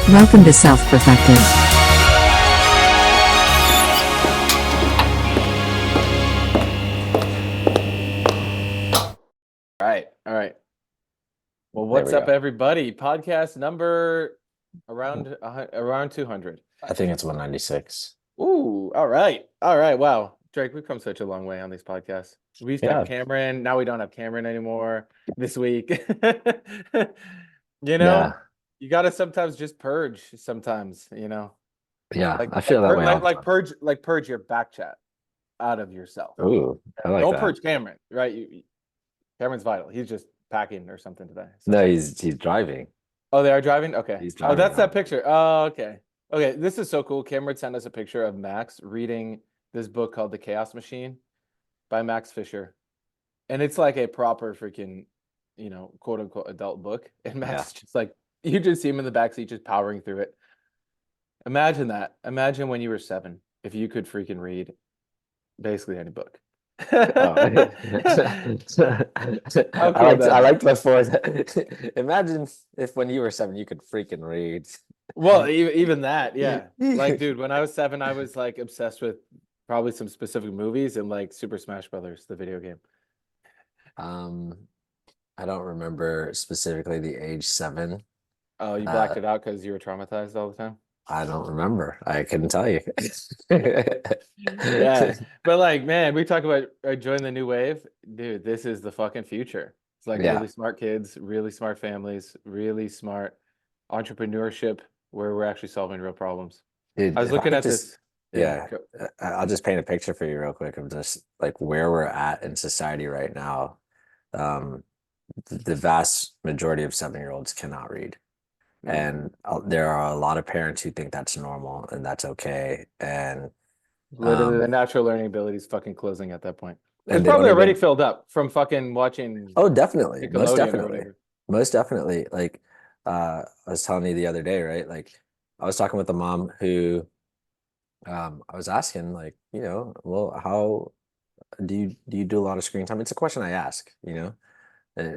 Welcome to Self Perfected. All right. Well, There what's we up, go. everybody? Podcast number around 200. I think it's 196. Ooh, all right. Wow, Drake, we've come such a long way on these podcasts. We used to have Yeah. Cameron, now we don't have Cameron anymore. This week, you know, Yeah. you got to sometimes just purge. Sometimes, Yeah. like I feel that way all the time. purge your back chat out of yourself. Ooh, I like Don't that. purge Cameron, right? Cameron's vital. He's just packing or something today. So. No, he's driving. Oh, they are driving? Okay. He's Oh, driving that's that home. picture. Oh, okay. Okay, this is so cool. Cameron sent us a picture of Max reading this book called The Chaos Machine by Max Fisher. And it's like a proper freaking, quote unquote adult book. And Yeah. Max just like, you just see him in the backseat just powering through it. Imagine that. Imagine when you were 7, if you could freaking read basically any book. Oh. How cool would I that be? liked before that. Imagine if when you were 7 you could freaking read. Well, even that, yeah. Like, dude, when I was 7, I was like obsessed with probably some specific movies and like Super Smash Brothers, the video game. Um, I don't remember specifically the age 7. Oh, you Uh, blacked it out because you were traumatized all the time? I don't remember. I couldn't tell you. Yeah. But like, man, we talk about join the new wave. Dude, this is the fucking future. It's like Yeah. really smart kids, really smart families, really smart entrepreneurship where we're actually solving real problems. Dude, I was if I looking could at just, this. Yeah. yeah, I'll just paint a picture for you real quick of just like where we're at in society right now. Um, the vast majority of 7-year-olds cannot read. Mm. And there are a lot of parents who think that's normal and that's okay. Literally, the natural learning ability is fucking closing at that point. It's And they probably don't already even, filled up from fucking watching oh, definitely, most Nickelodeon or definitely, whatever. most definitely. Like, I was telling you the other day, right? Like, I was talking with a mom who, I was asking, like, well, how do you do a lot of screen time? It's a question I ask, and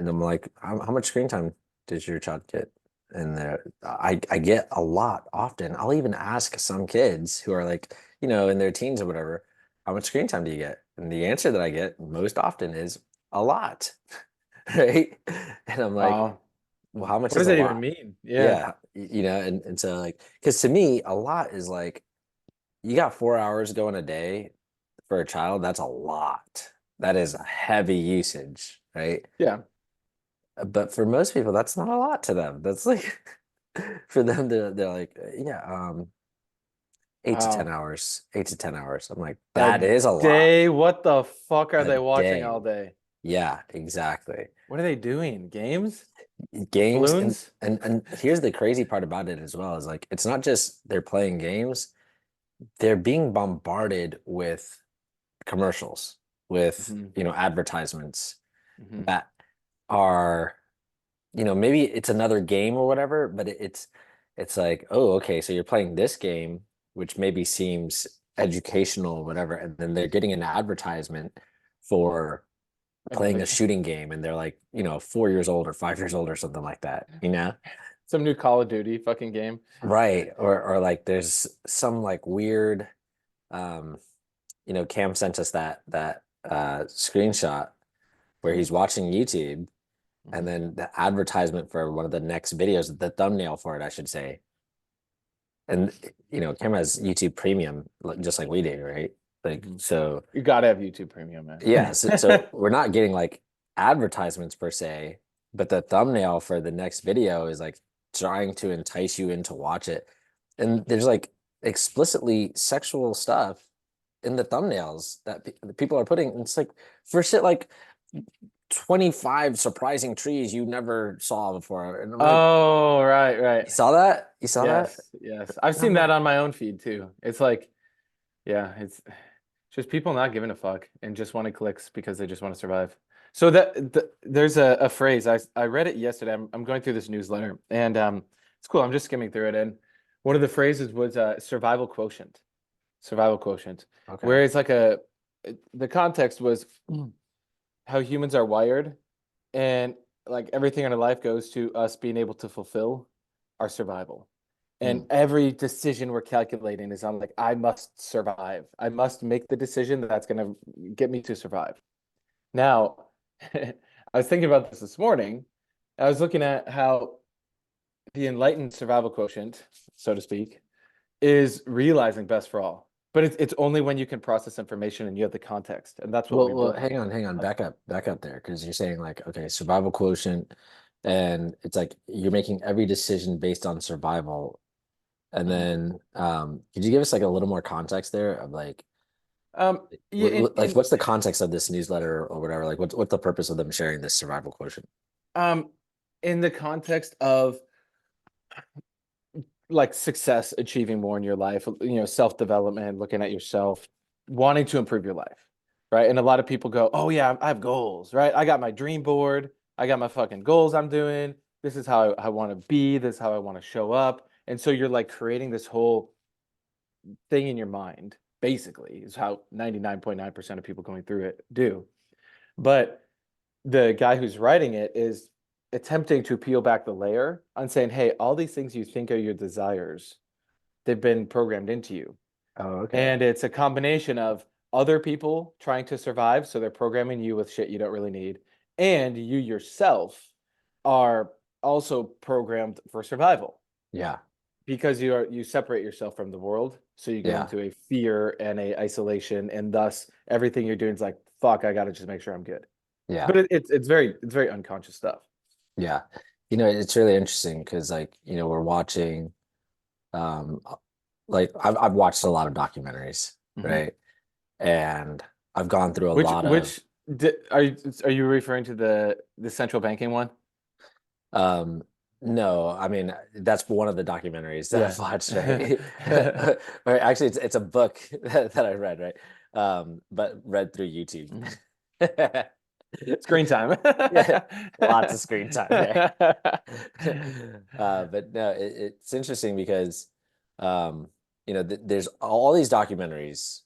I'm like, how much screen time does your child get? And I get a lot often. I'll even ask some kids who are like, in their teens or whatever, how much screen time do you get? And the answer that I get most often is a lot, right? And I'm like, Oh, well, how much what is does a that even lot? mean? Yeah. Yeah, and so like, because to me, a lot is like you got 4 hours going a day for a child. That's a lot. That is a heavy usage, right? Yeah. But for most people, that's not a lot to them. That's like for them, they're like, yeah, Wow. 8 to 10 hours, 8 to 10 hours. I'm like, A that is a lot. day? What the fuck are A they watching day. all day? Yeah, exactly. What are they doing? Games? Games Balloons? and here's the crazy part about it as well is like it's not just they're playing games, they're being bombarded with commercials, with Hmm. advertisements Hmm. that are maybe it's another game or whatever, but it's like, oh, okay, so you're playing this game, which maybe seems educational or whatever, and then they're getting an advertisement for playing Another a shooting game, and they're like, 4 years old or 5 years old or something like that. some new Call of Duty fucking game. Right. Or like there's some like weird, um, Cam sent us that screenshot where Mm. he's watching YouTube. And Hmm. then the advertisement for one of the next videos, the thumbnail for it, I should say. And Cam has YouTube Premium, just like we do, right? Like Hmm. so, You gotta have YouTube Premium, man. yeah. So we're not getting like advertisements per se, but the thumbnail for the next video is like trying to entice you in to watch it. And there's like explicitly sexual stuff in the thumbnails that people are putting. And it's like for shit like 25 surprising trees you never saw before. And I'm like, Oh, right, right. you saw that? You saw that? Yes, yes. I've And I'm seen that like, on my own feed too. It's like, yeah, it's just people not giving a fuck and just wanting clicks because they just want to survive. So there's a phrase I read it yesterday. I'm going through this newsletter and it's cool. I'm just skimming through it and one of the phrases was survival quotient. Survival quotient. okay. Where it's like the context was how humans are wired and like everything in our life goes to us being able to fulfill our survival. And Mm. every decision we're calculating is on like, I must survive. I must make the decision that's going to get me to survive. Now, I was thinking about this morning. I was looking at how the enlightened survival quotient, so to speak, is realizing best for all. But it's only when you can process information and you have the context. And that's what we Well, build hang on, back up there, because you're saying like, okay, survival quotient, and it's like you're making every decision based on survival. And on. then, could you give us like a little more context there of like, Yeah, like what's the context of this newsletter or whatever? Like, what's the purpose of them sharing this survival quotient? um, in the context of like success, achieving more in your life, self-development, looking at yourself, wanting to improve your life, right? And a lot of people go, "Oh yeah, I have goals, right? I got my dream board. I got my fucking goals I'm doing. This is how I want to be. This is how I want to show up." And so you're like creating this whole thing in your mind, basically, is how 99.9% of people going through it do. But the guy who's writing it is attempting to peel back the layer on saying, hey, all these things you think are your desires, they've been programmed into you. Oh, okay. And it's a combination of other people trying to survive. So they're programming you with shit you don't really need. And you yourself are also programmed for survival Yeah, because you separate yourself from the world. So you go yeah, into a fear and a isolation, and thus everything you're doing is like, fuck, I gotta just make sure I'm good. yeah, But it's very unconscious stuff. yeah. It's really interesting because like, we're watching, um, like I've watched a lot of documentaries, Mhm. right? And I've gone through a Which lot of, which are you referring to the central banking one? um, no, I mean, that's one of the documentaries that Yeah. I've watched, right? Or actually, it's a book that I read, right? But read through YouTube. Mhm. Screen time. Yeah, lots of screen time there. But no, it's interesting because, there's all these documentaries,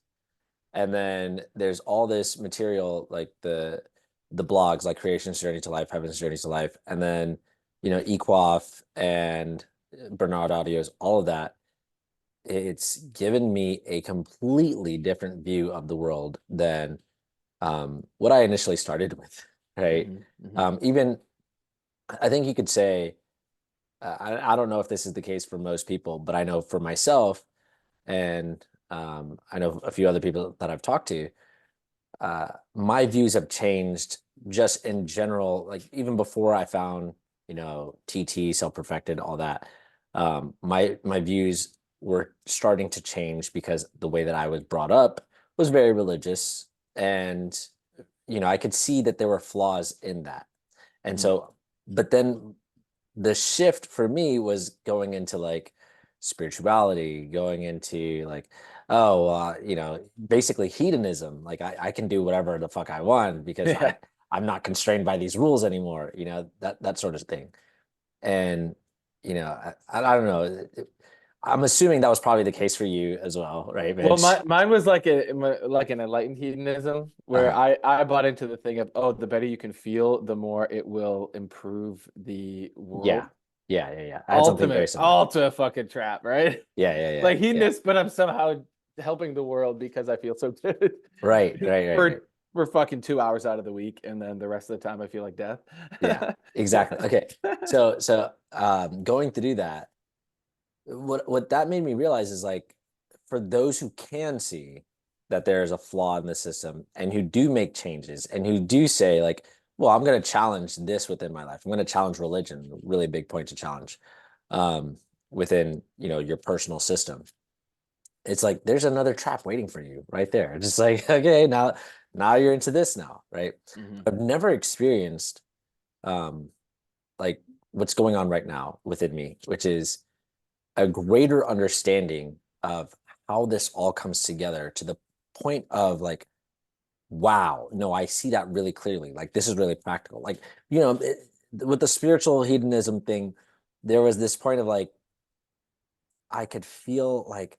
and then there's all this material like the blogs like Creation's Journey to Life, Heaven's Journey to Life, and then Equaf and Bernard Audios, all of that. It's given me a completely different view of the world than what I initially started with, right? Mhm, mhm. Even I think you could say, I don't know if this is the case for most people, but I know for myself, and I know a few other people that I've talked to, my views have changed just in general, like even before I found, TT, self-perfected, all that. My views were starting to change because the way that I was brought up was very religious, and I could see that there were flaws in that. And Mhm. so, but then the shift for me was going into like spirituality, going into like, oh, basically hedonism. Like I can do whatever the fuck I want because Yeah. I'm not constrained by these rules anymore, that sort of thing. And, I don't know. I'm assuming that was probably the case for you as well, right, Well, Mitch? mine was like like an enlightened hedonism where Uh-huh. I bought into the thing of, oh, the better you can feel, the more it will improve the Yeah. world. Yeah. I had something very similar. Ultimate fucking trap, right? Yeah. Like Yeah. hedonist, but I'm somehow helping the world because I feel so good. Right. For fucking 2 hours out of the week, and then the rest of the time I feel like death. Yeah, exactly. Okay. So going through that, what that made me realize is like for those who can see that there is a flaw in the system and who do make changes and who do say like, well, I'm going to challenge this within my life. I'm going to challenge religion, really big point to challenge um, within, your personal system. It's like there's another trap waiting for you right there. Just like, okay, now you're into this now, right? Mhm. I've never experienced um like what's going on right now within me, which is a greater understanding of how this all comes together to the point of like, wow, no, I see that really clearly. Like, this is really practical. Like, with the spiritual hedonism thing, there was this point of like, I could feel like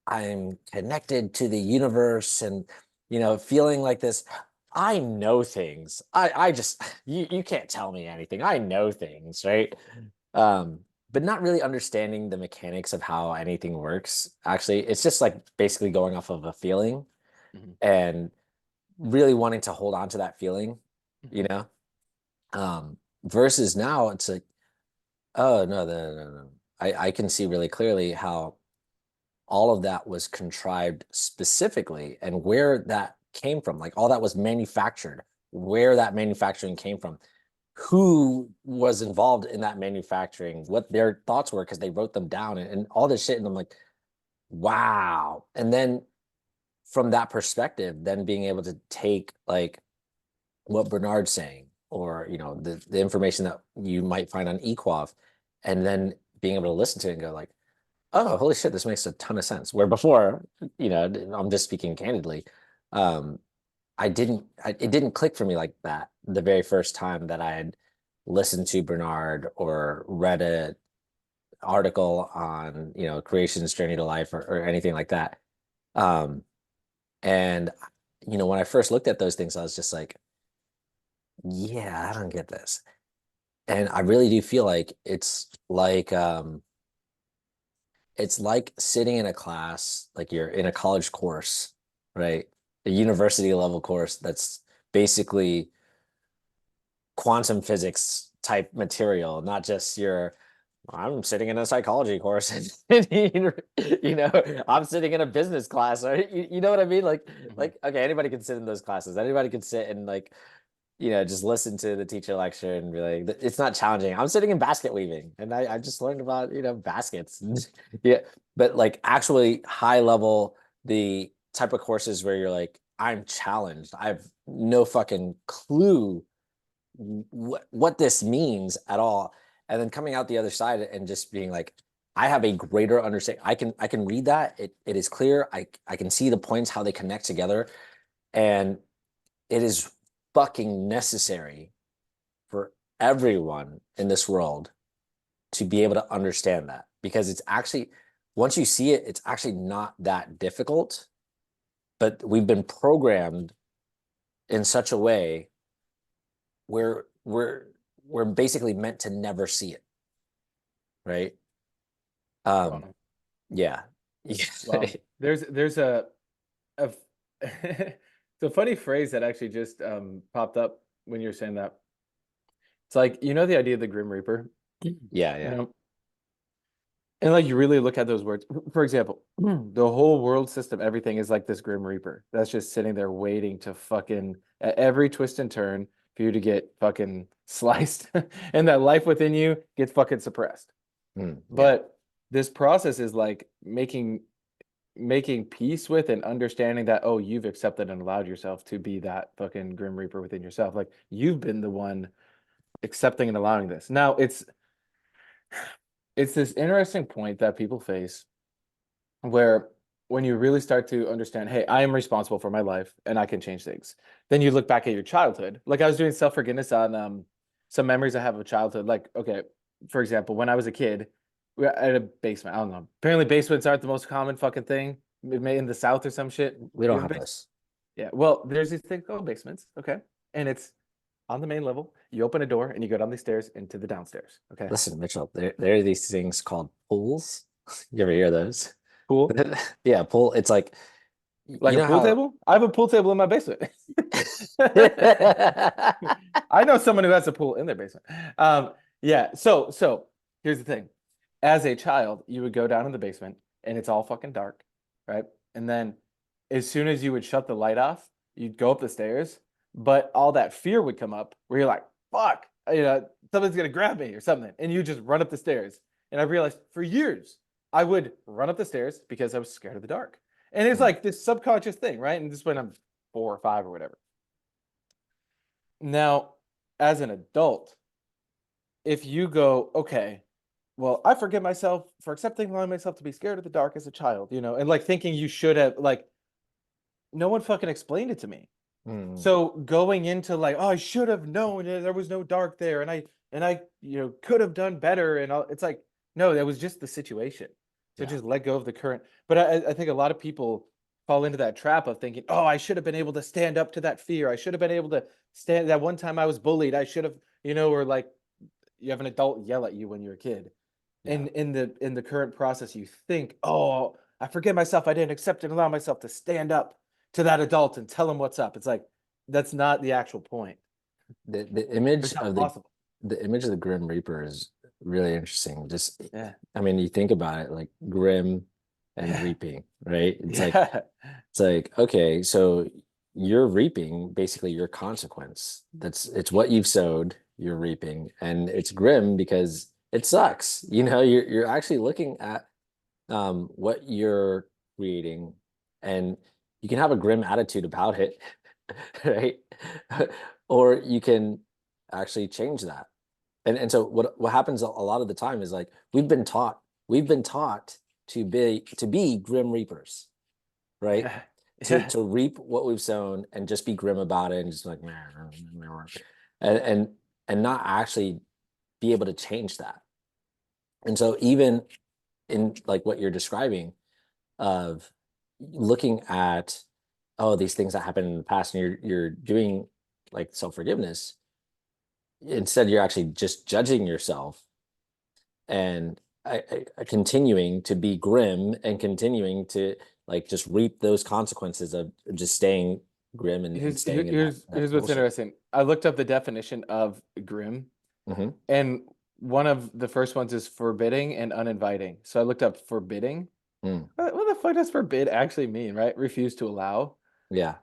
I'm connected to the universe and, feeling like this. I know things. I just, you can't tell me anything. I know things, right? Um, but not really understanding the mechanics of how anything works. Actually, it's just like basically going off of a feeling Mhm. and really wanting to hold on to that feeling, you Mhm. know? Versus now it's like, oh no, no, no, no. I can see really clearly how all of that was contrived specifically and where that came from. Like all that was manufactured, where that manufacturing came from, who was involved in that manufacturing, what their thoughts were, because they wrote them down and all this shit. And I'm like, wow. And then from that perspective, then being able to take like what Bernard's saying, or the information that you might find on Equaf, and then being able to listen to it and go like, oh, holy shit, this makes a ton of sense. Where before, I'm just speaking candidly, um, it didn't click for me like that the very first time that I had listened to Bernard or read a article on, creation's journey to life or anything like that. Um, and when I first looked at those things, I was just like, yeah, I don't get this. And I really do feel like it's like sitting in a class, like you're in a college course, right? A university level course that's basically quantum physics type material, not just your I'm sitting in a psychology course and I'm sitting in a business class, or you know what I mean? Mhm. Like okay, anybody can sit in those classes. Anybody can sit and like just listen to the teacher lecture and be like, it's not challenging. I'm sitting in basket weaving and I just learned about, baskets. Yeah. But like actually high level, the type of courses where you're like, I'm challenged. I have no fucking clue what this means at all. And then coming out the other side and just being like, I have a greater understanding. I can read that. It is clear. I can see the points, how they connect together. And it is fucking necessary for everyone in this world to be able to understand that, because it's actually, once you see it, it's actually not that difficult, but we've been programmed in such a way where we're basically meant to never see it, right? um Wow. yeah. Wow. There's a it's a funny phrase that actually just popped up when you're saying that. It's like, the idea of the Grim Reaper, Yeah, you yeah. know, and like you really look at those words. For example, the whole world system, everything is like this Grim Reaper that's just sitting there waiting to fucking at every twist and turn for you to get fucking sliced, and that life within you gets fucking suppressed. Yeah. But this process is like making peace with and understanding that, oh, you've accepted and allowed yourself to be that fucking Grim Reaper within yourself. Like you've been the one accepting and allowing this. Now it's this interesting point that people face where when you really start to understand, hey, I am responsible for my life and I can change things. Then you look back at your childhood. Like I was doing self-forgiveness on some memories I have of childhood. Like, okay, for example, when I was a kid, we were at a basement. I don't know. Apparently basements aren't the most common fucking thing. Maybe in the South or some shit. We You don't have a have basement? this. Yeah. Well, there's these things called basements. Okay. And it's on the main level. You open a door and you go down these stairs into the downstairs. Okay. Listen, Mitchell, there are these things called pools. You ever hear those? Cool. Yeah, pool. It's like, Like you a know pool how table? I have a pool table in my basement. I know someone who has a pool in their basement. Yeah. So here's the thing. As a child, you would go down in the basement and it's all fucking dark, right? And then as soon as you would shut the light off, you'd go up the stairs, but all that fear would come up where you're like, fuck, something's gonna grab me or something. And you just run up the stairs. And I realized for years I would run up the stairs because I was scared of the dark. And it's Mm, like this subconscious thing, right? And this when I'm 4 or 5 or whatever. Now, as an adult, if you go, okay, well, I forgive myself for accepting allowing myself to be scared of the dark as a child, and like thinking you should have, like, no one fucking explained it to me. mm, So going into like, oh, I should have known there was no dark there, and I could have done better, and all, it's like, no, that was just the situation. So yeah. just let go of the current. But I think a lot of people fall into that trap of thinking, oh, I should have been able to stand up to that fear. I should have been able to stand that one time I was bullied. I should have, or like you have an adult yell at you when you're a kid. And in the current process, you think, oh, I forget myself. I didn't accept and allow myself to stand up to that adult and tell him what's up. It's like, that's not the actual point. The image It's not of possible. the image of the Grim Reaper is really interesting. Just, Yeah. I mean, you think about it, like grim and Yeah. reaping, right? Yeah. It's like, okay, so you're reaping basically your consequence. It's what you've sowed, you're reaping, and it's grim because it sucks. You know, you're actually looking at what you're creating, and you can have a grim attitude about it, right? Or you can actually change that. And so what happens a lot of the time is like we've been taught to be grim reapers, right? Yeah. to Yeah. to reap what we've sown and just be grim about it and just like meh, meh, meh, and and not actually be able to change that. And so even in like what you're describing of looking at, oh, these things that happened in the past, and you're doing like self-forgiveness, instead you're actually just judging yourself and continuing to be grim and continuing to like just reap those consequences of just staying grim and staying in that Here's what's bullshit. interesting. I looked up the definition of grim, Hmm. and one of the first ones is forbidding and uninviting. So I looked up forbidding. Mm. What the fuck does forbid actually mean, right? Refuse to allow. Yeah.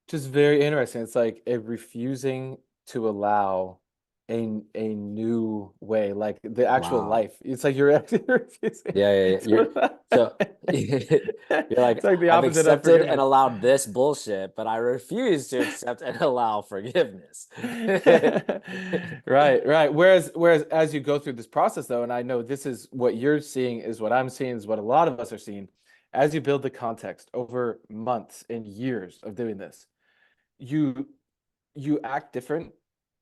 Just very interesting. It's like a refusing to allow a new way, like the actual Wow. life. It's like you're actually refusing Yeah, yeah, yeah. to allow. So you're like, It's like the I've opposite of accepted and forgiveness. allowed this bullshit, but I refuse to accept and allow forgiveness. Right, right. Whereas as you go through this process though, and I know this is what you're seeing is what I'm seeing is what a lot of us are seeing, as you build the context over months and years of doing this, you you act different,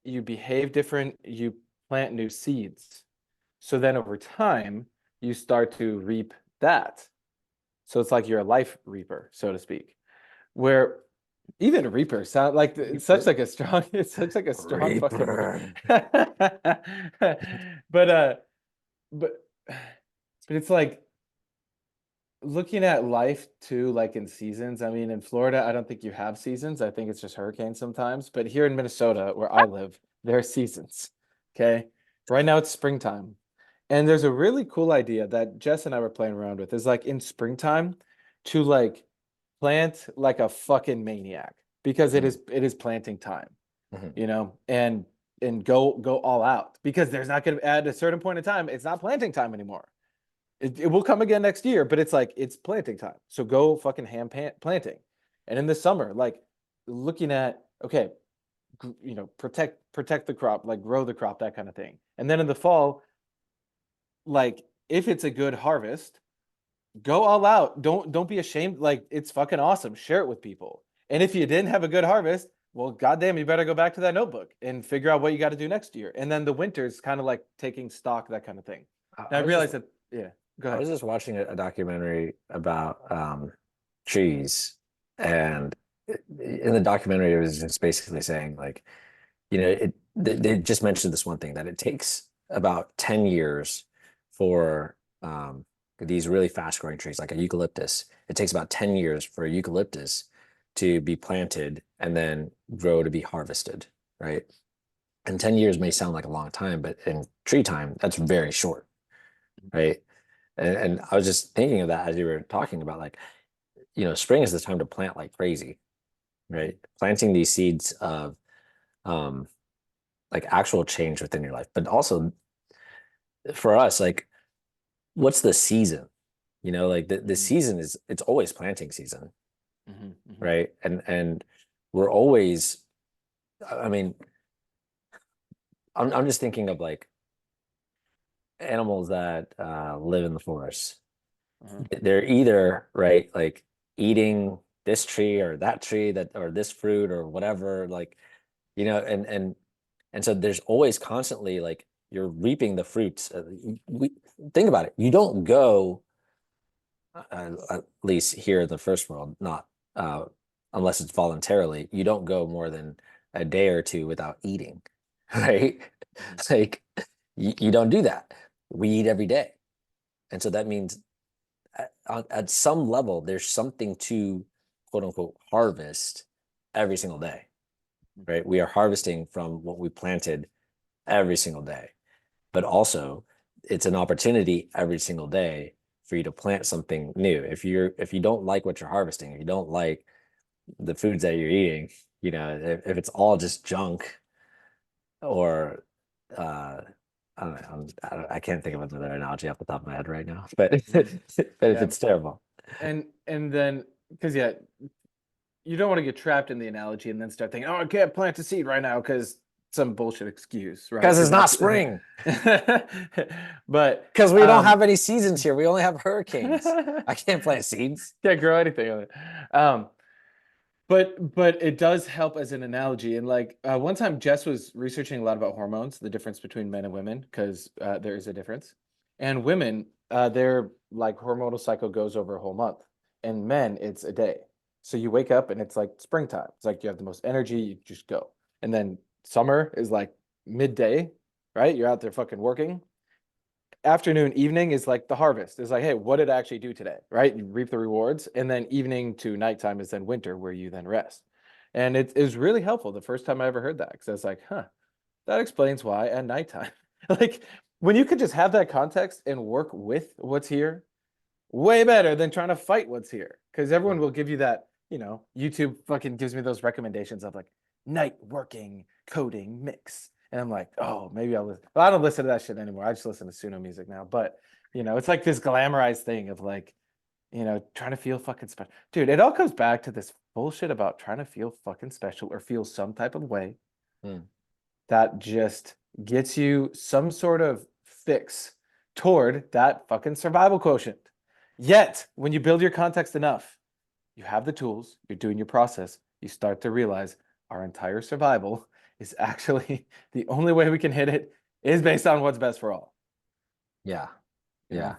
you behave different, you plant new seeds. So then over time, you start to reap that. So it's like you're a life reaper, so to speak. Where even Reaper sound like it's such like a strong, it's such like a strong fucking word. Reaper. But but it's like looking at life too, like in seasons. I mean, in Florida, I don't think you have seasons. I think it's just hurricanes sometimes. But here in Minnesota, where I live, there are seasons. Okay. Right now it's springtime. And there's a really cool idea that Jess and I were playing around with is like in springtime to like plant like a fucking maniac because Mm. it is planting time, Mhm. you know, and go all out because there's not going to at a certain point in time, it's not planting time anymore. It will come again next year, but it's like it's planting time. So go fucking planting. And in the summer, like looking at okay, you know, protect the crop, like grow the crop, that kind of thing. And then in the fall, like if it's a good harvest, go all out. Don't be ashamed. Like it's fucking awesome. Share it with people. And if you didn't have a good harvest, well, goddamn, you better go back to that notebook and figure out what you got to do next year. And then the winter is kind of like taking stock, that kind of thing. I And I I was just realized that, yeah, go I ahead. was just watching a documentary about trees, and in the documentary, it was just basically saying like, you know, they just mentioned this one thing that it takes about 10 years for these really fast growing trees like a eucalyptus. It takes about 10 years for a eucalyptus to be planted and then grow to be harvested, right? And 10 years may sound like a long time, but in tree time, that's very short, right? And I was just thinking of that as you were talking about, like, you know, spring is the time to plant like crazy, right? Planting these seeds of um, like actual change within your life, but also for us, like, what's the season? You know, like the Mhm, season is it's always planting season, mhm, mhm. right? And we're always, I mean, I'm just thinking of like animals that live in the forest. Uh-huh. They're either right, like eating this tree or that tree that or this fruit or whatever, like, you know, and so there's always constantly like you're reaping the fruits. We think about it. You don't go, at least here in the first world, not uh, unless it's voluntarily. You don't go more than a day or two without eating, right? Mhm. It's like you don't do that. We eat every day. And so that means at some level, there's something to quote unquote harvest every single day, right? We are harvesting from what we planted every single day, but also it's an opportunity every single day for you to plant something new. If you don't like what you're harvesting, if you don't like the foods that you're eating, if it's all just junk, or I don't know, I can't think of another analogy off the top of my head right now, but but if Yeah. it's terrible. And then because yeah, you don't want to get trapped in the analogy and then start thinking, oh, I can't plant a seed right now because some bullshit excuse, right? Because it's not that's- spring. But Because we don't have any seasons here. We only have hurricanes. can't I can't plant seeds. grow anything on it. But it does help as an analogy. And like one time Jess was researching a lot about hormones, the difference between men and women, because there is a difference. And women, their like hormonal cycle goes over a whole month, and men, it's a day. So you wake up and it's like springtime. It's like you have the most energy, you just go. And then summer is like midday, right? You're out there fucking working. Afternoon, evening is like the harvest. It's like, hey, what did I actually do today? Right? You reap the rewards. And then evening to nighttime is then winter, where you then rest. And it is really helpful the first time I ever heard that, because I was like, huh, that explains why at nighttime. Like when you could just have that context and work with what's here, way better than trying to fight what's here. Because everyone will give you that, YouTube fucking gives me those recommendations of like night working, coding, mix. And I'm like, oh, maybe I'll listen. Well, I don't listen to that shit anymore. I just listen to Suno music now. But it's like this glamorized thing of like, trying to feel fucking special. Dude, it all comes back to this bullshit about trying to feel fucking special or feel some type of way that just gets you some sort of fix toward that fucking survival quotient. Yet, when you build your context enough, you have the tools, you're doing your process, you start to realize our entire survival is actually the only way we can hit it is based on what's best for all. Yeah. you know? Yeah.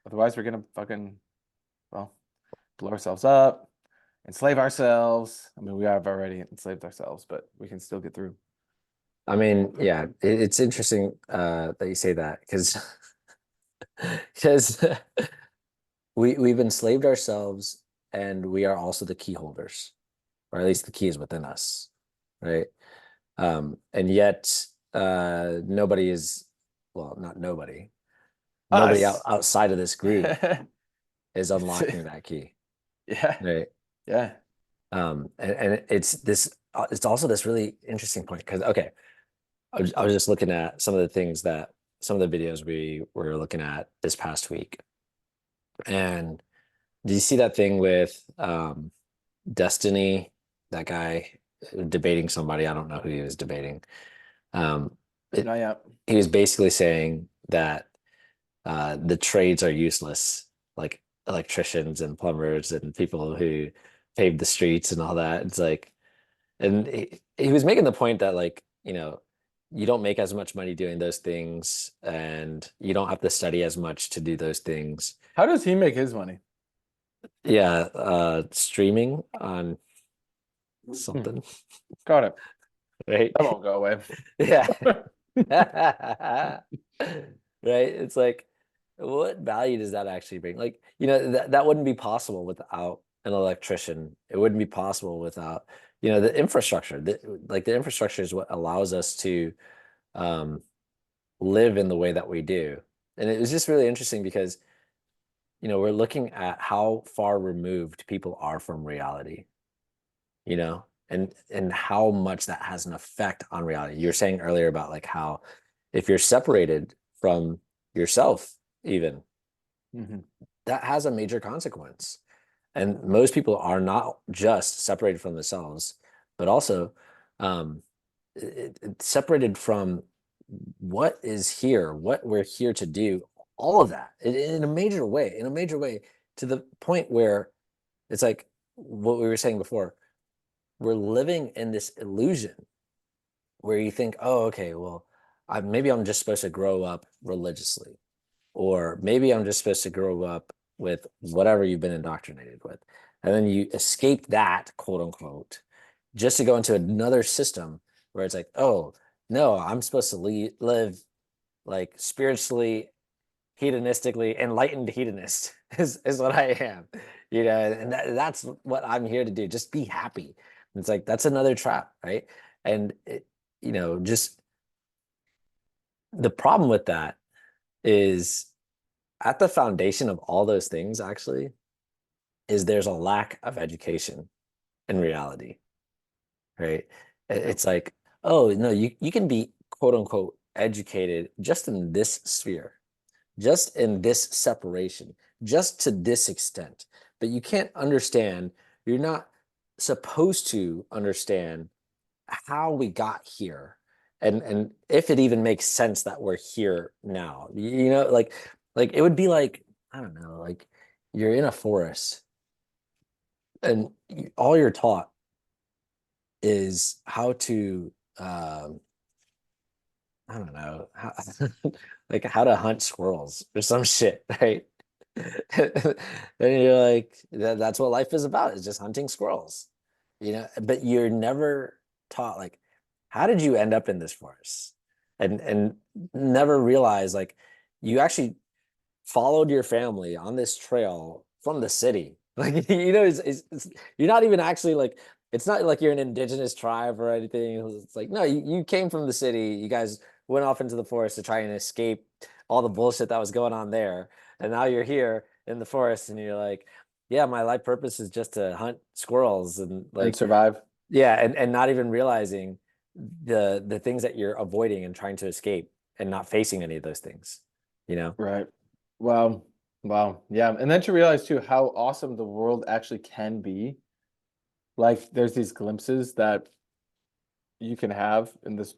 Otherwise, we're gonna fucking, well, blow ourselves up, enslave ourselves. I mean, we have already enslaved ourselves, but we can still get through. I mean, yeah, it's interesting that you say that, because because we've enslaved ourselves, and we are also the key holders, or at least the key is within us, right? And yet nobody is, well, not nobody Us. outside of this group Yeah. is unlocking that key, right? Yeah. And it's also this really interesting point, because okay, I was just looking at some of the videos we were looking at this past week. And do you see that thing with Destiny, that guy debating somebody? I don't know who he was debating. Not yet. He was basically saying that the trades are useless, like electricians and plumbers and people who pave the streets and all that. It's like, and he was making the point that, like, you don't make as much money doing those things, and you don't have to study as much to do those things. How does he make his money? Yeah, streaming on something, Got it. right? That won't go away. Yeah. Right? It's like, what value does that actually bring? Like, that wouldn't be possible without an electrician. It wouldn't be possible without, the infrastructure. The infrastructure is what allows us to live in the way that we do. And it was just really interesting because, we're looking at how far removed people are from reality, and how much that has an effect on reality. You were saying earlier about like how if you're separated from yourself, even, that has a major consequence. And most people are not just separated from themselves, but also separated from what is here, what we're here to do, all of that in a major way, to the point where it's like what we were saying before. We're living in this illusion where you think, oh, okay, well, maybe I'm just supposed to grow up religiously, or maybe I'm just supposed to grow up with whatever you've been indoctrinated with. And then you escape that, quote unquote, just to go into another system where it's like, oh, no, I'm supposed to live like spiritually hedonistically enlightened hedonist is what I am, you know, and that's what I'm here to do. Just be happy. It's like that's another trap, right? And you know, just the problem with that is at the foundation of all those things actually is there's a lack of education in reality, right? Yep. It's like, oh no, you can be quote unquote educated just in this sphere, just in this separation, just to this extent. But you can't understand, you're not supposed to understand how we got here and if it even makes sense that we're here now. You know, like it would be like, I don't know, like you're in a forest and all you're taught is how to I don't know how, like how to hunt squirrels or some shit, right? And you're like, that's what life is about, is just hunting squirrels, you know, but you're never taught like, how did you end up in this forest? And never realize like you actually followed your family on this trail from the city. Like, you know, you're not even actually like, it's not like you're an indigenous tribe or anything. It's like, no, you came from the city. You guys went off into the forest to try and escape all the bullshit that was going on there. And now you're here in the forest and you're like, yeah, my life purpose is just to hunt squirrels and And like, survive. yeah, and not even realizing the things that you're avoiding and trying to escape and not facing any of those things, you know? Right. Wow. Wow. Yeah. And then to realize too how awesome the world actually can be. Like there's these glimpses that you can have in this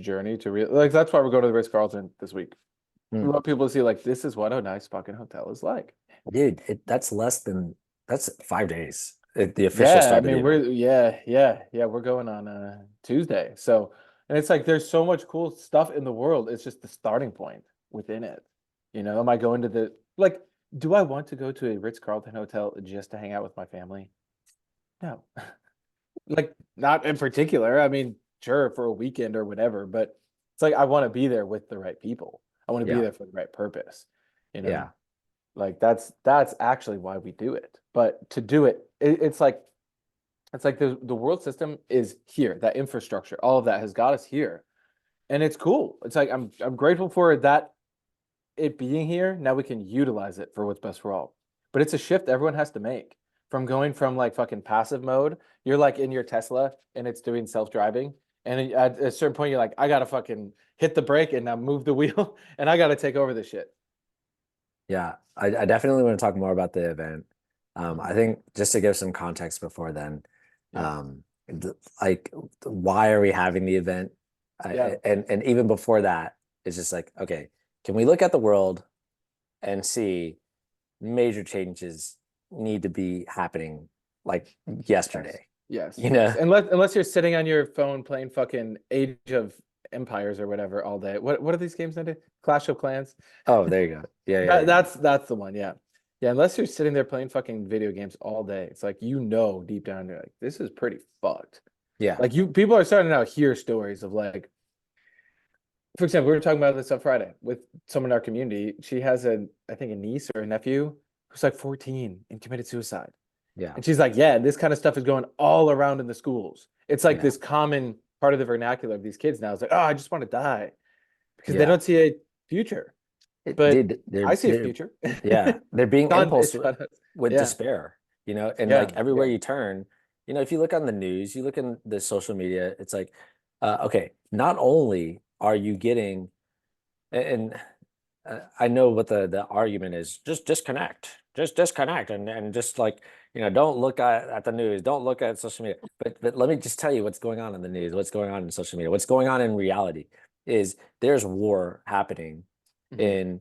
journey to real like that's why we're going to the Ritz-Carlton this week. We Mm. want people to see like this is what a nice fucking hotel is like. Dude, that's 5 days. The official Yeah, I start of the mean event. we're going on Tuesday. So and it's like there's so much cool stuff in the world. It's just the starting point within it. You know, am I going to the like do I want to go to a Ritz-Carlton hotel just to hang out with my family? No. Like not in particular. I mean, sure, for a weekend or whatever, but it's like I want to be there with the right people. I want to be Yeah, there for the right purpose. You know, yeah, like that's actually why we do it. But to do it, it's like the world system is here. That infrastructure, all of that has got us here, and it's cool. It's like I'm grateful for that it being here. Now we can utilize it for what's best for all. But it's a shift everyone has to make from going from like fucking passive mode. You're like in your Tesla and it's doing self-driving. And at a certain point, you're like, I gotta fucking hit the brake and now move the wheel and I gotta take over the shit. yeah. I definitely want to talk more about the event. I Mhm. think just to give some context before then, Yeah. like why are we having the event? Yeah. And even before that, it's just like, okay, can we look at the world and see major changes need to be happening like Yes. yesterday, Yes. you Yes. know? Unless you're sitting on your phone playing fucking Age of Empires or whatever all day. What are these games nowadays? Clash of Clans. Oh, there you go. Yeah, yeah, That, yeah. that's the one, yeah. Yeah, unless you're sitting there playing fucking video games all day. It's like you know deep down you're like, this is pretty fucked. Yeah. Like you people are starting to now hear stories of like, for example, we were talking about this on Friday with someone in our community. She has I think a niece or a nephew who's like 14 and committed suicide. Yeah. And she's like, yeah, this kind of stuff is going all around in the schools. It's like Yeah. this common part of the vernacular of these kids now. It's like, oh, I just want to die because they Yeah. don't see a future. But Dude, I see a they're future. yeah, they're being It's impulse on us. with Yeah, despair, you know, and yeah, like everywhere yeah. you turn, you know, if you look on the news, you look in the social media, it's like, okay, not only are you getting, and I know what the argument is, just disconnect, and just like, you know, don't look at the news, don't look at social media. But let me just tell you what's going on in the news, what's going on in social media, what's going on in reality is there's war happening Mhm, in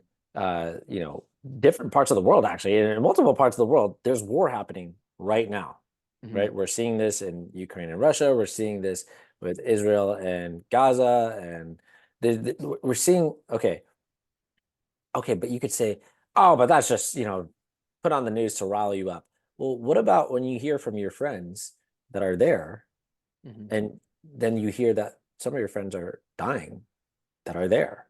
you know, different parts of the world actually, in multiple parts of the world, there's war happening right now, mhm, right? We're seeing this in Ukraine and Russia, we're seeing this with Israel and Gaza, and we're seeing, okay, but you could say, oh, but that's just, you know, put on the news to rally you up. Well, what about when you hear from your friends that are there mhm, and then you hear that some of your friends are dying that are there?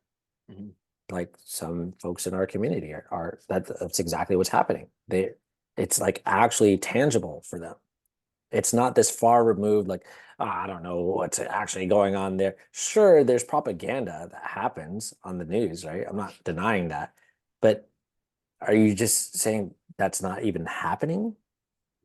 mhm. like some folks in our community are that's exactly what's happening. It's like actually tangible for them. It's not this far removed, like, I don't know what's actually going on there. Sure, there's propaganda that happens on the news, right? I'm not denying that. But are you just saying that's not even happening?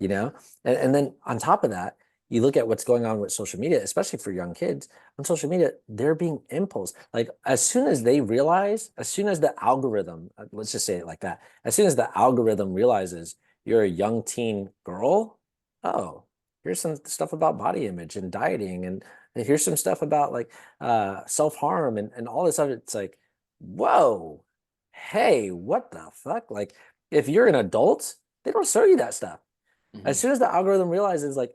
You know? And then on top of that, you look at what's going on with social media, especially for young kids on social media, they're being impulse. Like as soon as they realize, as soon as the algorithm, let's just say it like that, as soon as the algorithm realizes you're a young teen girl, oh, here's some stuff about body image and dieting, and here's some stuff about like self-harm and all this other. It's like, whoa, hey, what the fuck? Like if you're an adult, they don't show you that stuff. As soon as the algorithm realizes like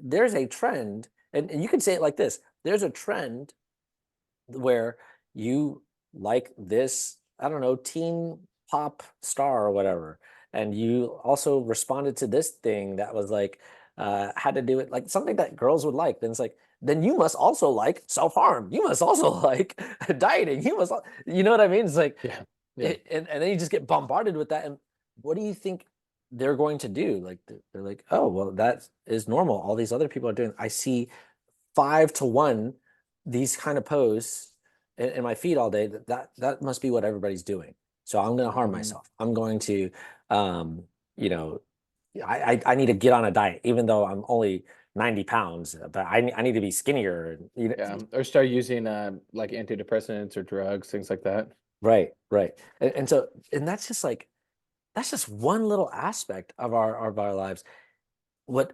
there's a trend, and you can say it like this, there's a trend where you like this, I don't know, teen pop star or whatever, and you also responded to this thing that was like had to do with like something that girls would like, then it's like, then you must also like self-harm, you must also like dieting, you know what I mean? It's like Yeah. Yeah. and then you just get bombarded with that. And what do you think they're going to do? Like they're like, oh well, that is normal, all these other people are doing. I see 5 to 1 these kind of posts in my feed all day. That must be what everybody's doing, so I'm going to harm myself. I'm going to you know, I need to get on a diet even though I'm only 90 pounds, but I need to be skinnier, you know. Yeah. Or start using like antidepressants or drugs, things like that. Right. And so, and that's just like, that's just one little aspect of our lives. What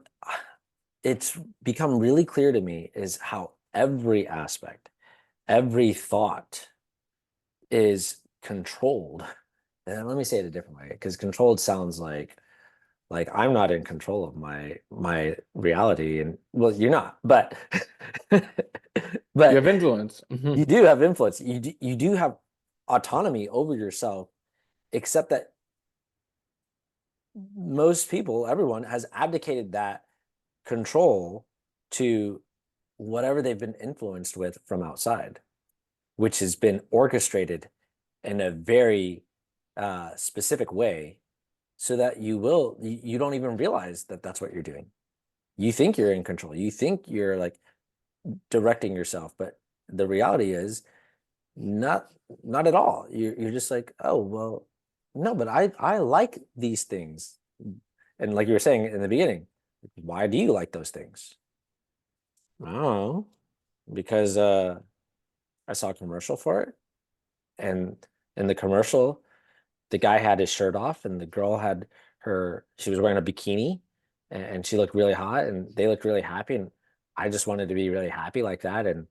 it's become really clear to me is how every aspect, every thought is controlled. And let me say it a different way, because controlled sounds like I'm not in control of my reality, and well, you're not, but You but have influence. you do have influence. You do have autonomy over yourself, except that most people, everyone has abdicated that control to whatever they've been influenced with from outside, which has been orchestrated in a very specific way, so that you don't even realize that that's what you're doing. You think you're in control. You think you're like directing yourself, but the reality is not not at all. You're just like, oh well, no, but I like these things. And like you were saying in the beginning, why do you like those things? I don't know, because I saw a commercial for it, and in the commercial, the guy had his shirt off, and the girl had she was wearing a bikini, and she looked really hot, and they looked really happy, and I just wanted to be really happy like that, and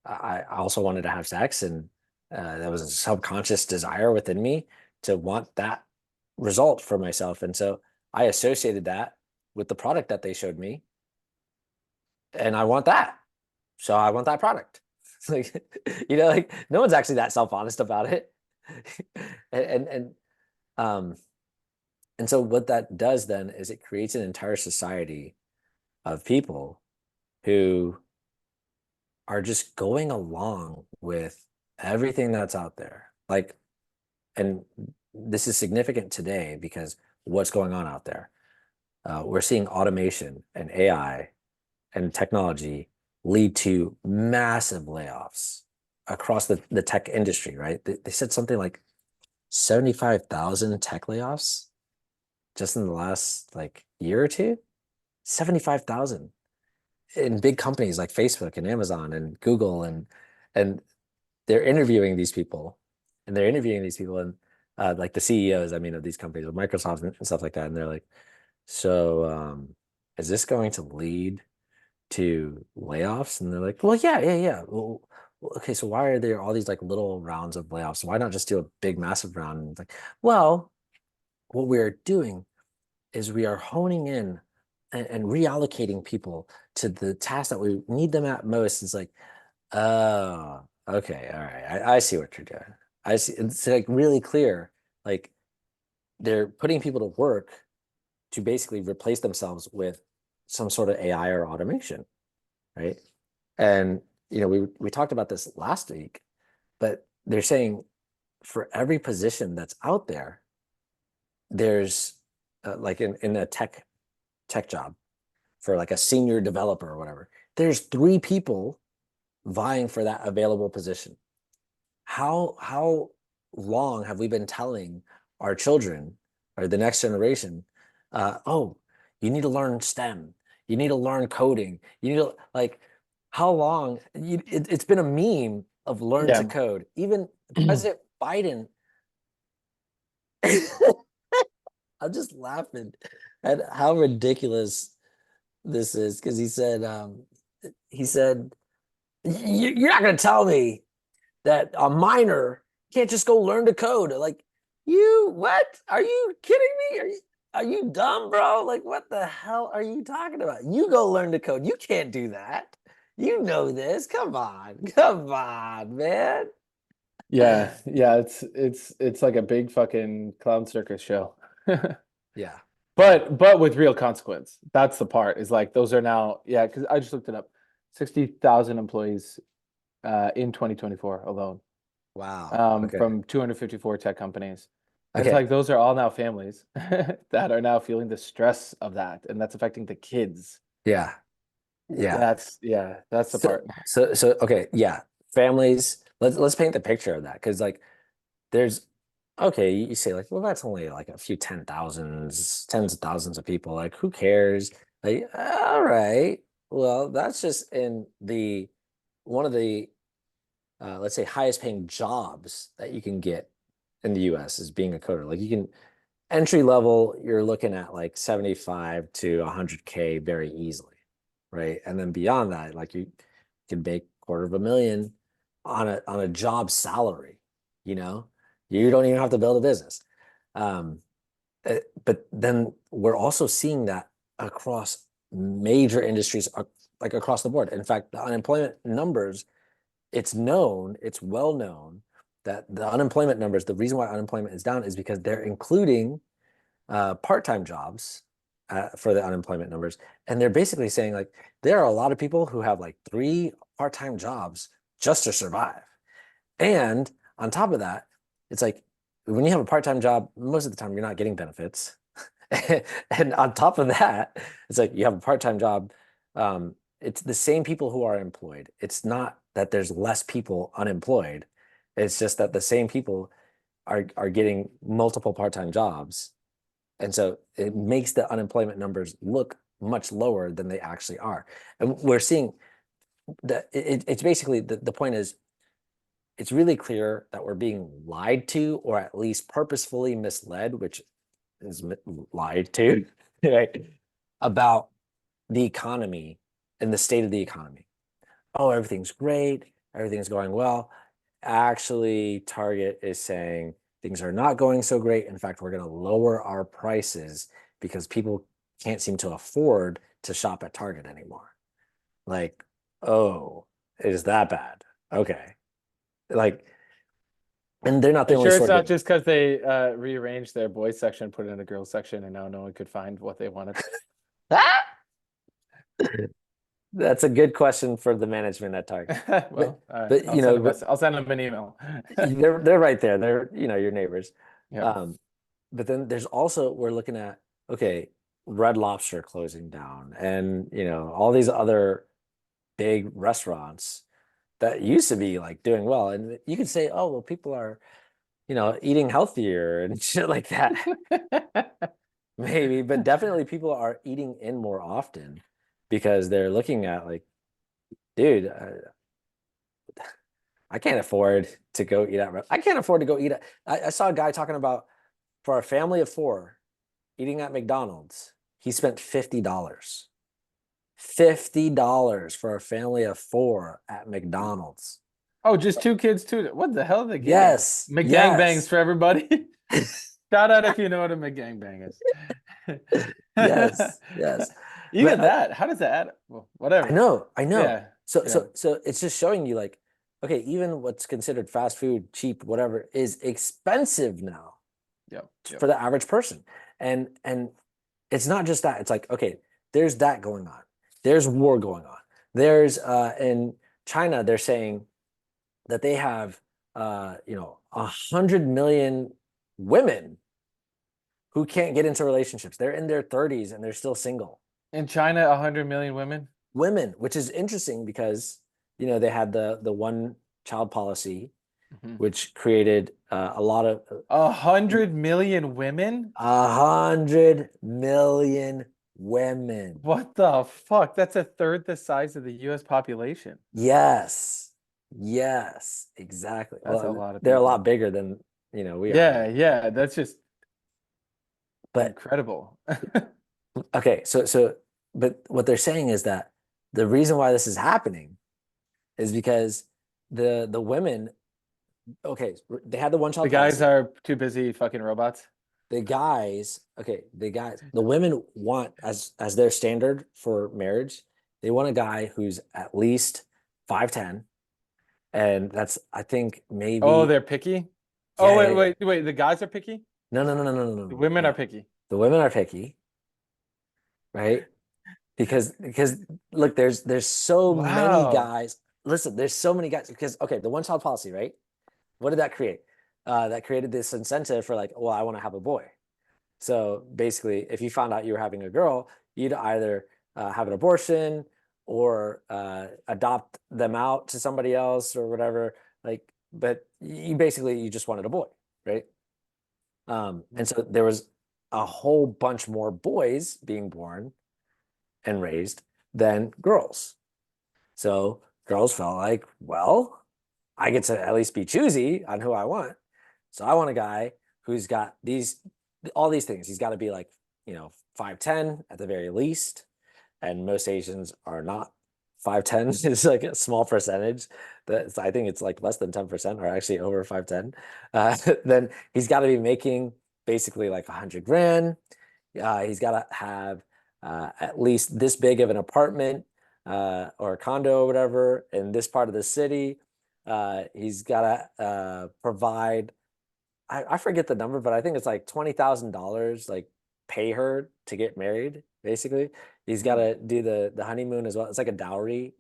I also wanted to have sex, and there was a subconscious desire within me to want that result for myself, and so I associated that with the product that they showed me, and I want that. So I want that product. Like, you know, like no one's actually that self-honest about it. And um and so what that does then is it creates an entire society of people who are just going along with everything that's out there. Like, and this is significant today because what's going on out there? We're seeing automation and AI and technology lead to massive layoffs across the tech industry, right? They said something like 75,000 tech layoffs just in the last like year or two. 75,000 in big companies like Facebook and Amazon and Google, and they're interviewing these people, and like the CEOs, I mean, of these companies, of Microsoft and stuff like that, and they're like, so is this going to lead to layoffs? And they're like, well, yeah. Well, okay, so why are there all these like little rounds of layoffs? Why not just do a big, massive round? And it's like, well, what we're doing is we are honing in and reallocating people to the task that we need them at most. It's like, oh, okay, all right, I see what you're doing. I see. It's like really clear. Like they're putting people to work to basically replace themselves with some sort of AI or automation, right? And we talked about this last week, but they're saying for every position that's out there, there's like in a tech job for like a senior developer or whatever, there's 3 people vying for that available position. How long have we been telling our children or the next generation, oh, you need to learn STEM, you need to learn coding, you need to like, how long it's been a meme of learn to Yeah. code. Even President Biden, I'm just laughing at how ridiculous this is because he said you're not going to tell me that a minor can't just go learn to code. Like, you, what? Are you kidding me? Are you dumb, bro? Like, what the hell are you talking about? You go learn to code. You can't do that. You know this. Come on, man. Yeah, yeah, it's like a big fucking clown circus show. Yeah, yeah. But with real consequence. That's the part, is like those are now, yeah, because I just looked it up. 60,000 employees in 2024 alone, Wow. Okay. from 254 tech companies. And it's Okay. like those are all now families that are now feeling the stress of that, and that's affecting the kids. Yeah. Yeah. That's the So, part. so okay. Yeah. Families. Let's paint the picture of that because like there's okay, you say like, well, that's only like a few tens of thousands of people. Like, who cares? Like, all right. Well, that's just in the one of the let's say highest paying jobs that you can get in the US is being a coder. Like you can entry level, you're looking at like 75 to 100K very easily, right? And then beyond that, like you can make $250,000 on a job salary, you know? You don't even have to build a business. Um, but then we're also seeing that across major industries, like across the board. In fact, the unemployment numbers, it's well known that the unemployment numbers, the reason why unemployment is down is because they're including part-time jobs for the unemployment numbers. And they're basically saying like, there are a lot of people who have like 3 part-time jobs just to survive. And on top of that, it's like when you have a part-time job, most of the time you're not getting benefits. And on top of that, it's like you have a part-time job. It's the same people who are employed. It's not that there's less people unemployed. It's just that the same people are getting multiple part-time jobs. And so it makes the unemployment numbers look much lower than they actually are. And we're seeing that it's basically the point is it's really clear that we're being lied to or at least purposefully misled, which is lied to, right? About the economy and the state of the economy. Oh, everything's great, everything's going well. Actually, Target is saying things are not going so great. In fact, we're going to lower our prices because people can't seem to afford to shop at Target anymore. Like, oh, is that bad? Okay. Like, and they're not Are the you only sure it's store not doing just because they rearranged their boys section, put it in a girls section, and now no one could find what they wanted? Ah! That's a good question for the management at Target. Well, all right. But you know, but I'll send them an email. they're right there. They're, you know, your neighbors. Yeah. Um, but then there's also we're looking at okay, Red Lobster closing down, and you know all these other big restaurants that used to be like doing well, and you could say, oh well, people are you know eating healthier and shit like that, maybe, but definitely people are eating in more often because they're looking at like, dude, I can't afford to go eat at. I can't afford to go eat at. I saw a guy talking about for a family of 4 eating at McDonald's. He spent $50. $50 for a family of 4 at McDonald's. Oh, just 2 kids, too. What the hell are they getting? Yes, McGangbangs yes, for everybody. Shout out if you know what a McGangbang is. yes, yes. But Even that, how does that add? Well, whatever. I know. Yeah, So, yeah, so it's just showing you like, okay, even what's considered fast food, cheap, whatever, is expensive now yep, yep. for the average person. And it's not just that. It's like, okay, there's that going on. There's war going on. There's in China, they're saying that they have you know, 100 million women who can't get into relationships. They're in their 30s and they're still single. In China, 100 million women. Women, which is interesting because they had the one child policy, which created a lot of 100 million women? 100 million women. What the fuck? That's a third the size of the US population. Yes. Yes, exactly. That's a Well, lot of they're a people. lot bigger than we are. Yeah, that's just But incredible. okay, but what they're saying is that the reason why this is happening is because the women, okay, they had the one The child guys policy. are too busy fucking robots. The guys, okay, the women want as their standard for marriage, they want a guy who's at least 5'10", and that's I think Oh, maybe they're picky? Oh, yeah, yeah, yeah. wait. The guys are picky? No, The women no. are picky. The women are picky, right? Because look, there's so many Wow. guys. Listen, there's so many guys because okay, the one child policy, right? What did that create? That created this incentive for like, well, I want to have a boy. So basically, if you found out you were having a girl, you'd either have an abortion or adopt them out to somebody else or whatever. Like, but you just wanted a boy, right? And so there was a whole bunch more boys being born and raised than girls. So girls felt like, well, I get to at least be choosy on who I want. So I want a guy who's got all these things. He's got to be like, 5'10" at the very least. And most Asians are not 5'10". It's like a small percentage. I think it's like less than 10% are actually over 5'10". Then he's got to be making basically like 100 grand. He's got to have at least this big of an apartment or a condo or whatever in this part of the city. He's got to provide, I forget the number, but I think it's like $20,000, like pay her to get married, basically. He's got to do the honeymoon as well. It's like a dowry,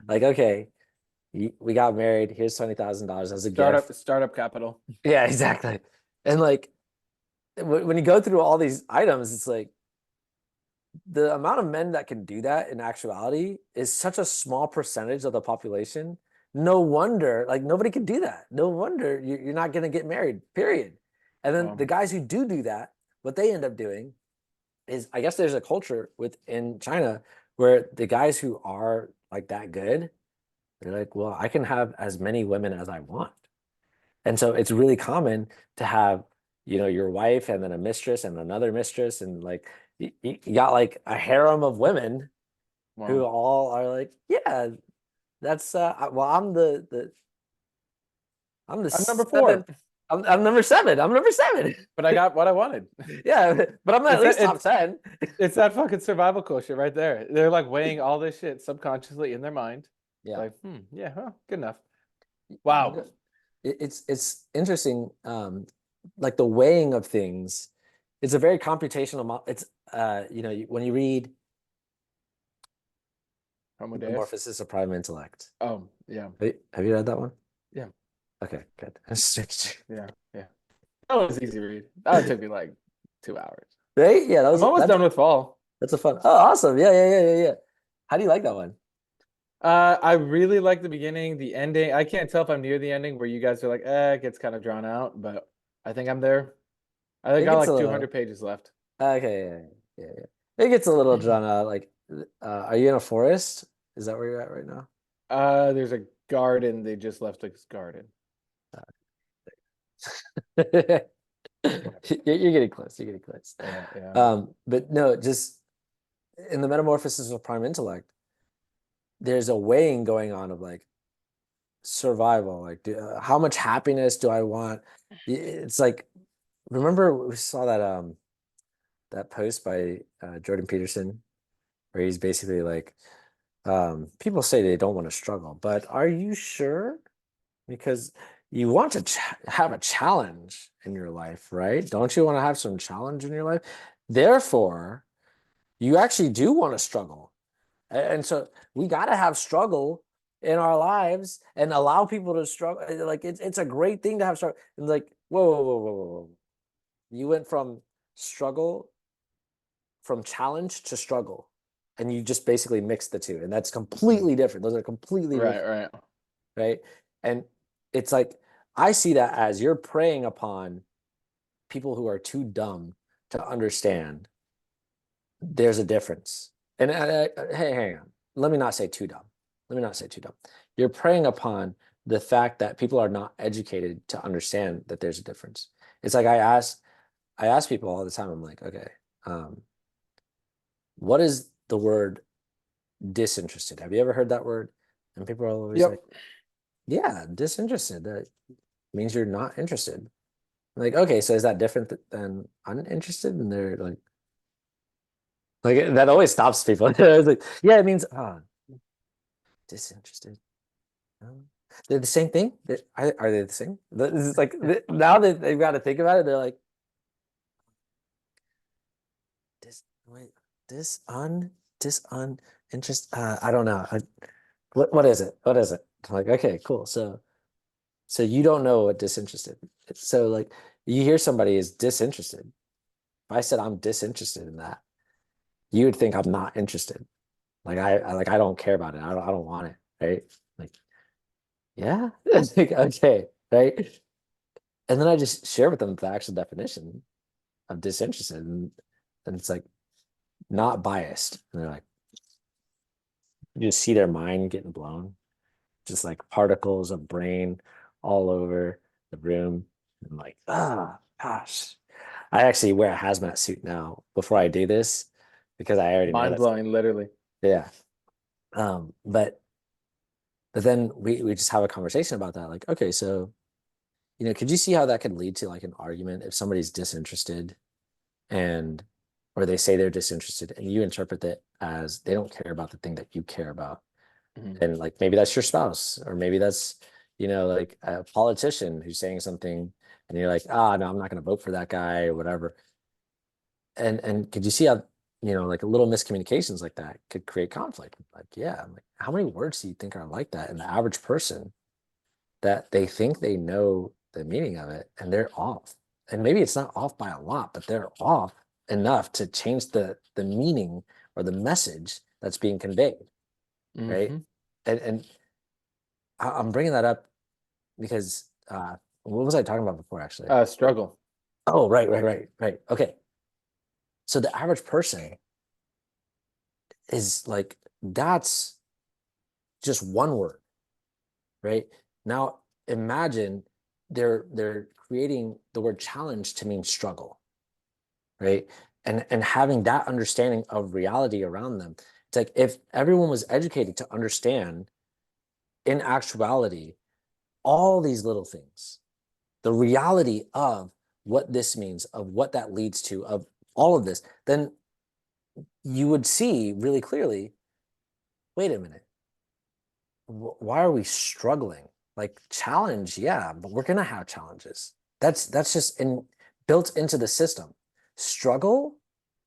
like, okay, we got married. Here's $20,000 as a gift. Startup capital. Yeah, exactly. And like, when you go through all these items, it's like the amount of men that can do that in actuality is such a small percentage of the population. No wonder, like nobody can do that. No wonder you're not going to get married, period. And then Wow. the guys who do that, what they end up doing is, I guess there's a culture within China where the guys who are like that good, they're like, well, I can have as many women as I want. And so it's really common to have, your wife and then a mistress and another mistress. And like, you got like a harem of women who Wow. all are like, yeah, that's, well, I'm the I'm number 4, seventh. I'm number 7. I'm number 7. but I got what I wanted. Yeah, but I'm at It's least that, top 10. it's that fucking survival quotient right there. They're like weighing all this shit subconsciously in their mind. Yeah. Like, yeah, huh, good enough. You Wow. know, it's interesting, like the weighing of things. It's a very computational model. It's when you read Homo Deus. Metamorphosis of Prime Intellect. Oh, yeah. Have you read that one? Yeah. Okay, good. Yeah. That was easy read. That took me like 2 hours. Right? Yeah, I'm almost done with Fall. that's a fun. Oh, awesome. Yeah. How do you like that one? I really like the beginning, the ending. I can't tell if I'm near the ending where you guys are like, it gets kind of drawn out, but I think I'm there. I think It I got gets like a 200 little pages left. okay, yeah. It gets a little drawn out. Like, are you in a forest? Is that where you're at right now? There's a garden. They just left this garden. You're getting close. You're getting close. Yeah. But no, just in the Metamorphosis of Prime Intellect, there's a weighing going on of like survival. Like, how much happiness do I want? It's like, remember we saw that post by Jordan Peterson where he's basically like, people say they don't want to struggle, but are you sure? Because you want to have a challenge in your life, right? Don't you want to have some challenge in your life? Therefore, you actually do want to struggle. And so we got to have struggle in our lives and allow people to struggle. Like it's a great thing to have struggle. And like, whoa. You went from struggle, from challenge to struggle, and you just basically mixed the two, and that's completely different. Those are completely Right, different, right. right? And it's like I see that as you're preying upon people who are too dumb to understand there's a difference. And hey, hang on. Let me not say too dumb. Let me not say too dumb. You're preying upon the fact that people are not educated to understand that there's a difference. It's like I ask people all the time. I'm like, okay, what is the word disinterested? Have you ever heard that word? And people are always like, Yep. yeah, disinterested. That means you're not interested. I'm like, okay, so is that different than uninterested? And they're like that always stops people. It's like, yeah, it means disinterested. They're the same thing. Are they the same? This is like now that they've got to think about it, they're like, wait, uninterest. I don't know. What is it? What is it? I'm like, okay, cool. So you don't know what disinterested. So like you hear somebody is disinterested. If I said I'm disinterested in that, you would think I'm not interested. Like I don't care about it. I don't want it. Right? Like, yeah. It's like, okay, right. And then I just share with them the actual definition of disinterested, and it's like not biased. And they're like, you just see their mind getting blown, just like particles of brain all over the room. I'm like, gosh. I actually wear a hazmat suit now before I do this because I already know Mind that's blowing, literally. yeah. But then we just have a conversation about that. Like, okay, so could you see how that could lead to like an argument if somebody's disinterested and or they say they're disinterested and you interpret it as they don't care about the thing that you care about. Mhm. And like maybe that's your spouse, or maybe that's, like a politician who's saying something and you're like, no, I'm not going to vote for that guy or whatever. And could you see how, like a little miscommunications like that could create conflict? Like, yeah, I'm like, how many words do you think are like that in the average person that they think they know the meaning of it and they're off? And maybe it's not off by a lot, but they're off enough to change the meaning or the message that's being conveyed, right? Mhm. And I'm bringing that up because what was I talking about before actually? Struggle. Oh, right. Okay. So the average person is like, that's just one word, right? Now imagine they're creating the word challenge to mean struggle, right? And having that understanding of reality around them. It's like if everyone was educated to understand in actuality all these little things, the reality of what this means, of what that leads to, of all of this, then you would see really clearly, wait a minute, why are we struggling? Like challenge, yeah, but we're gonna have challenges. That's just built into the system. Struggle,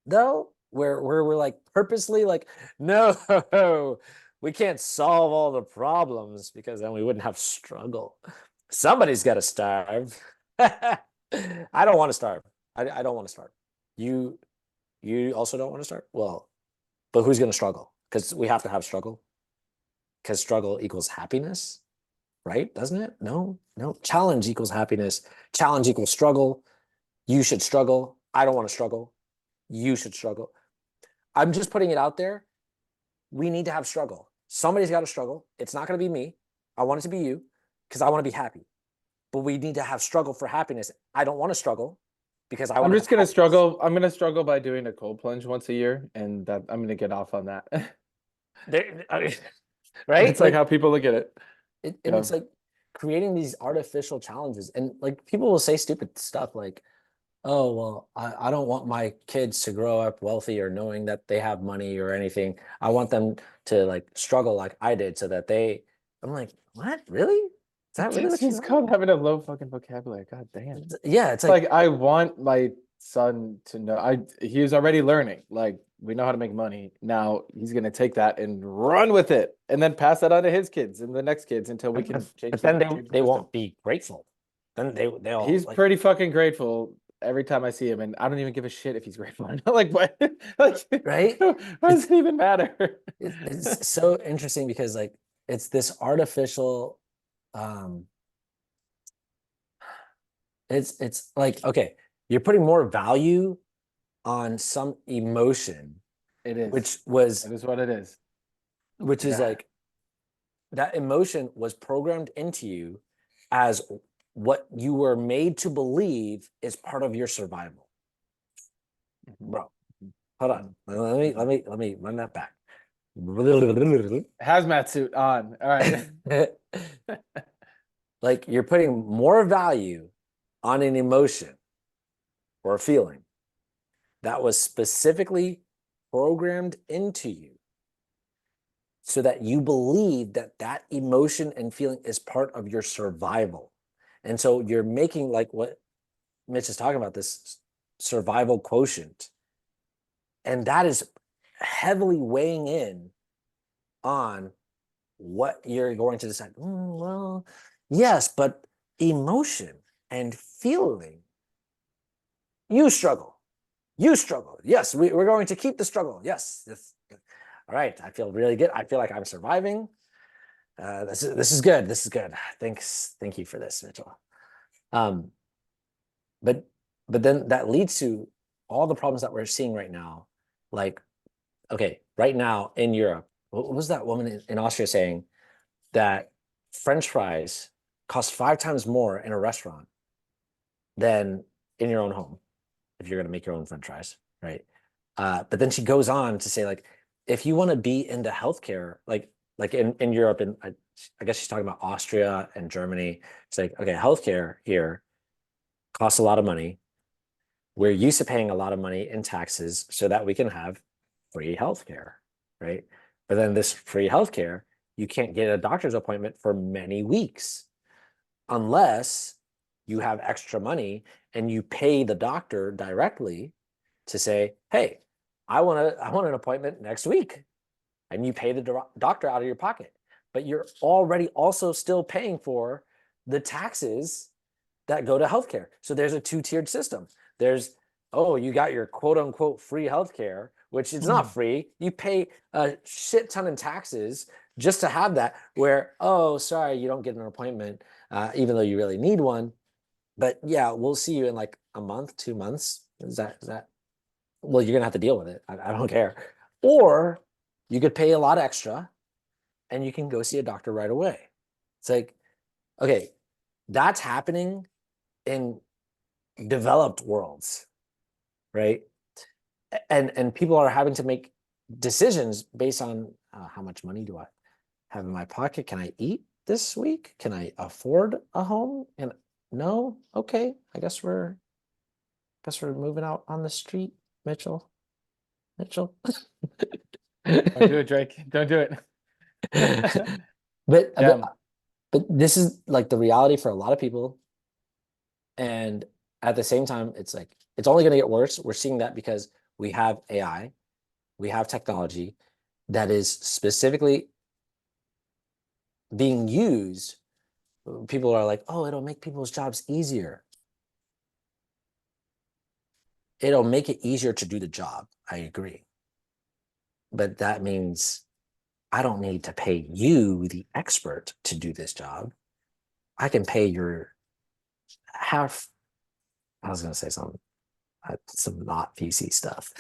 though, where we're like purposely like, no, we can't solve all the problems because then we wouldn't have struggle. Somebody's got to starve. I don't want to starve. I don't want to starve. You you also don't want to starve? Well, but who's going to struggle? Because we have to have struggle. Because struggle equals happiness, right? Doesn't it? No. Challenge equals happiness. Challenge equals struggle. You should struggle. I don't want to struggle. You should struggle. I'm just putting it out there. We need to have struggle. Somebody's got to struggle. It's not going to be me. I want it to be you because I want to be happy. But we need to have struggle for happiness. I don't want to struggle because I I'm want to just have gonna happiness. struggle. I'm gonna struggle by doing a cold plunge once a year, and that I'm gonna get off on that. Right? It's like Like how people look at it. and Yeah. it's like creating these artificial challenges. And like people will say stupid stuff like, oh, well, I don't want my kids to grow up wealthy or knowing that they have money or anything. I want them to like struggle like I did so that I'm like, what? Really? Is that really It's what you just want? called having a low fucking vocabulary. God damn. Yeah, it's like, Like I want my son to know. He is already learning. Like we know how to make money. Now he's gonna take that and run with it, and then pass that on to his kids and the next kids until we can change. But then change the they system. won't be grateful. Then they'll He's like, pretty fucking grateful every time I see him, and I don't even give a shit if he's grateful. I'm not like, what? Like, Right? Why does it even matter? It's so interesting because like it's this artificial it's like, okay, you're putting more value on some emotion, It is. which was That is what it is. which is Yeah. like that emotion was programmed into you as what you were made to believe is part of your survival. Mhm. Bro, hold on. Let me run that back. Hazmat suit on. All right. Like you're putting more value on an emotion or a feeling that was specifically programmed into you so that you believe that that emotion and feeling is part of your survival. And so you're making like what Mitch is talking about, this survival quotient. And that is heavily weighing in on what you're going to decide. Well, yes, but emotion and feeling, you struggle. You struggle. Yes, we're going to keep the struggle. Yes. All right. I feel really good. I feel like I'm surviving. This is good. This is good. Thanks. Thank you for this, Mitchell. But then that leads to all the problems that we're seeing right now. Like, okay, right now in Europe, what was that woman in Austria saying? That French fries cost 5 times more in a restaurant than in your own home if you're going to make your own French fries, right? But then she goes on to say, like, if you want to be into healthcare, like in Europe, and I guess she's talking about Austria and Germany. It's like, okay, healthcare here costs a lot of money. We're used to paying a lot of money in taxes so that we can have free healthcare, right? But then this free healthcare, you can't get a doctor's appointment for many weeks unless you have extra money and you pay the doctor directly to say, hey, I want an appointment next week. And you pay the doctor out of your pocket. But you're already also still paying for the taxes that go to healthcare. So there's a 2-tiered system. There's, oh, you got your quote unquote free healthcare, which is not free. You pay a shit ton in taxes just to have that, where, oh, sorry, you don't get an appointment, even though you really need one. But yeah, we'll see you in like a month, 2 months. Is that, well, you're gonna have to deal with it. I don't care. Or you could pay a lot extra and you can go see a doctor right away. It's like, okay, that's happening in developed worlds, right? And people are having to make decisions based on how much money do I have in my pocket? Can I eat this week? Can I afford a home? And no, okay, I guess we're moving out on the street, Mitchell. Don't do it, Drake. Don't do it. but, Damn. but this is like the reality for a lot of people. And at the same time, it's like, it's only going to get worse. We're seeing that because we have AI, we have technology that is specifically being used. People are like, oh, it'll make people's jobs easier. It'll make it easier to do the job. I agree. But that means I don't need to pay you, the expert, to do this job. I can pay your half. I was going to say some not PC stuff.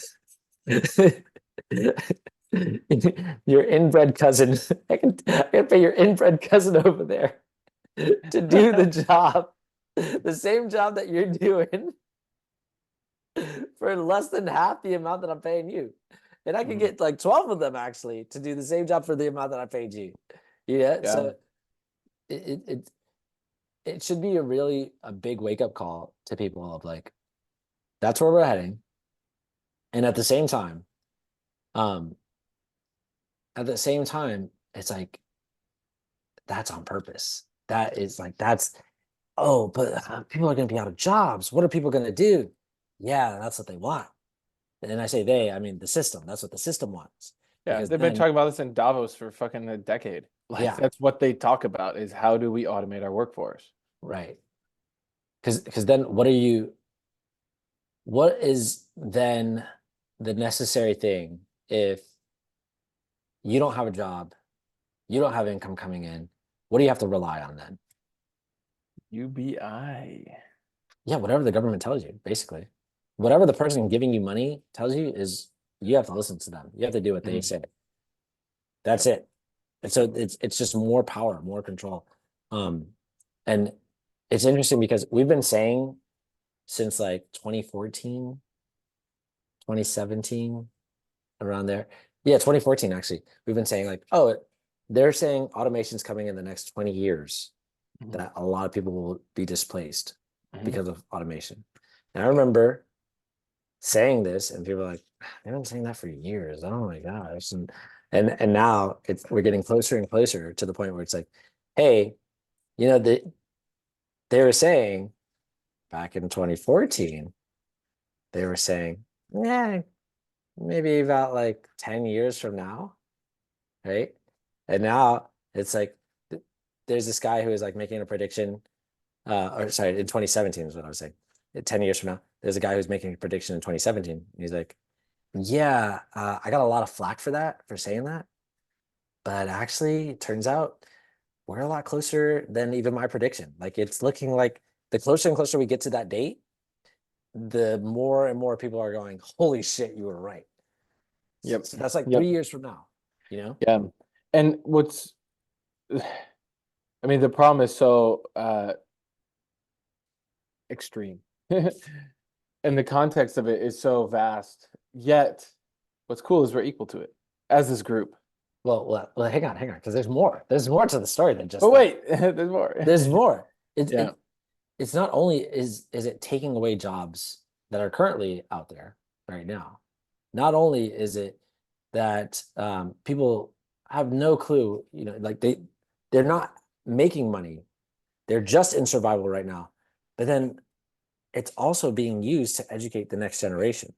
Your inbred cousin. I can pay your inbred cousin over there to do the job, the same job that you're doing, for less than half the amount that I'm paying you. And I can get like 12 of them actually to do the same job for the amount that I paid you. Yeah. So it should be a big wake-up call to people of like, that's where we're heading. And at the same time, it's like, that's on purpose. That is like, oh, but people are going to be out of jobs. What are people going to do? Yeah, that's what they want. And I say they, I mean the system. That's what the system wants. Yeah, Because they've been then, talking about this in Davos for fucking a decade. Like yeah, that's what they talk about is how do we automate our workforce? right. Because then what is then the necessary thing if you don't have a job, you don't have income coming in? What do you have to rely on then? UBI. Yeah, whatever the government tells you, basically. Whatever the person giving you money tells you is you have to listen to them. You have to do what they Mhm. say. That's it. And so it's just more power, more control. And it's interesting because we've been saying since like 2014, 2017, around there. Yeah, 2014 actually. We've been saying like, oh, they're saying automation's coming in the next 20 years, Mhm. that a lot of people will be displaced Mhm. because of automation. And I remember saying this and people are like, they've been saying that for years. Oh my gosh. And now we're getting closer and closer to the point where it's like, hey, they were saying back in 2014, they were saying, yeah, maybe about like 10 years from now, right? And now it's like there's this guy who is like making a prediction, or sorry, in 2017 is what I was saying. 10 years from now, there's a guy who's making a prediction in 2017. And he's like, yeah, I got a lot of flack for that, for saying that. But actually, it turns out we're a lot closer than even my prediction. Like it's looking like the closer and closer we get to that date, the more and more people are going, holy shit, you were right. Yep. So that's like Yep. 3 years from now, you know? Yeah. And what's I mean, the problem is so extreme. And the context of it is so vast. Yet what's cool is we're equal to it as this group. Well, hang on, because there's more. There's more to the story than just But that. wait, there's more. There's more. Yeah. It's not only is it taking away jobs that are currently out there right now. Not only is it that people have no clue, like they're not making money. They're just in survival right now. But then it's also being used to educate the next generation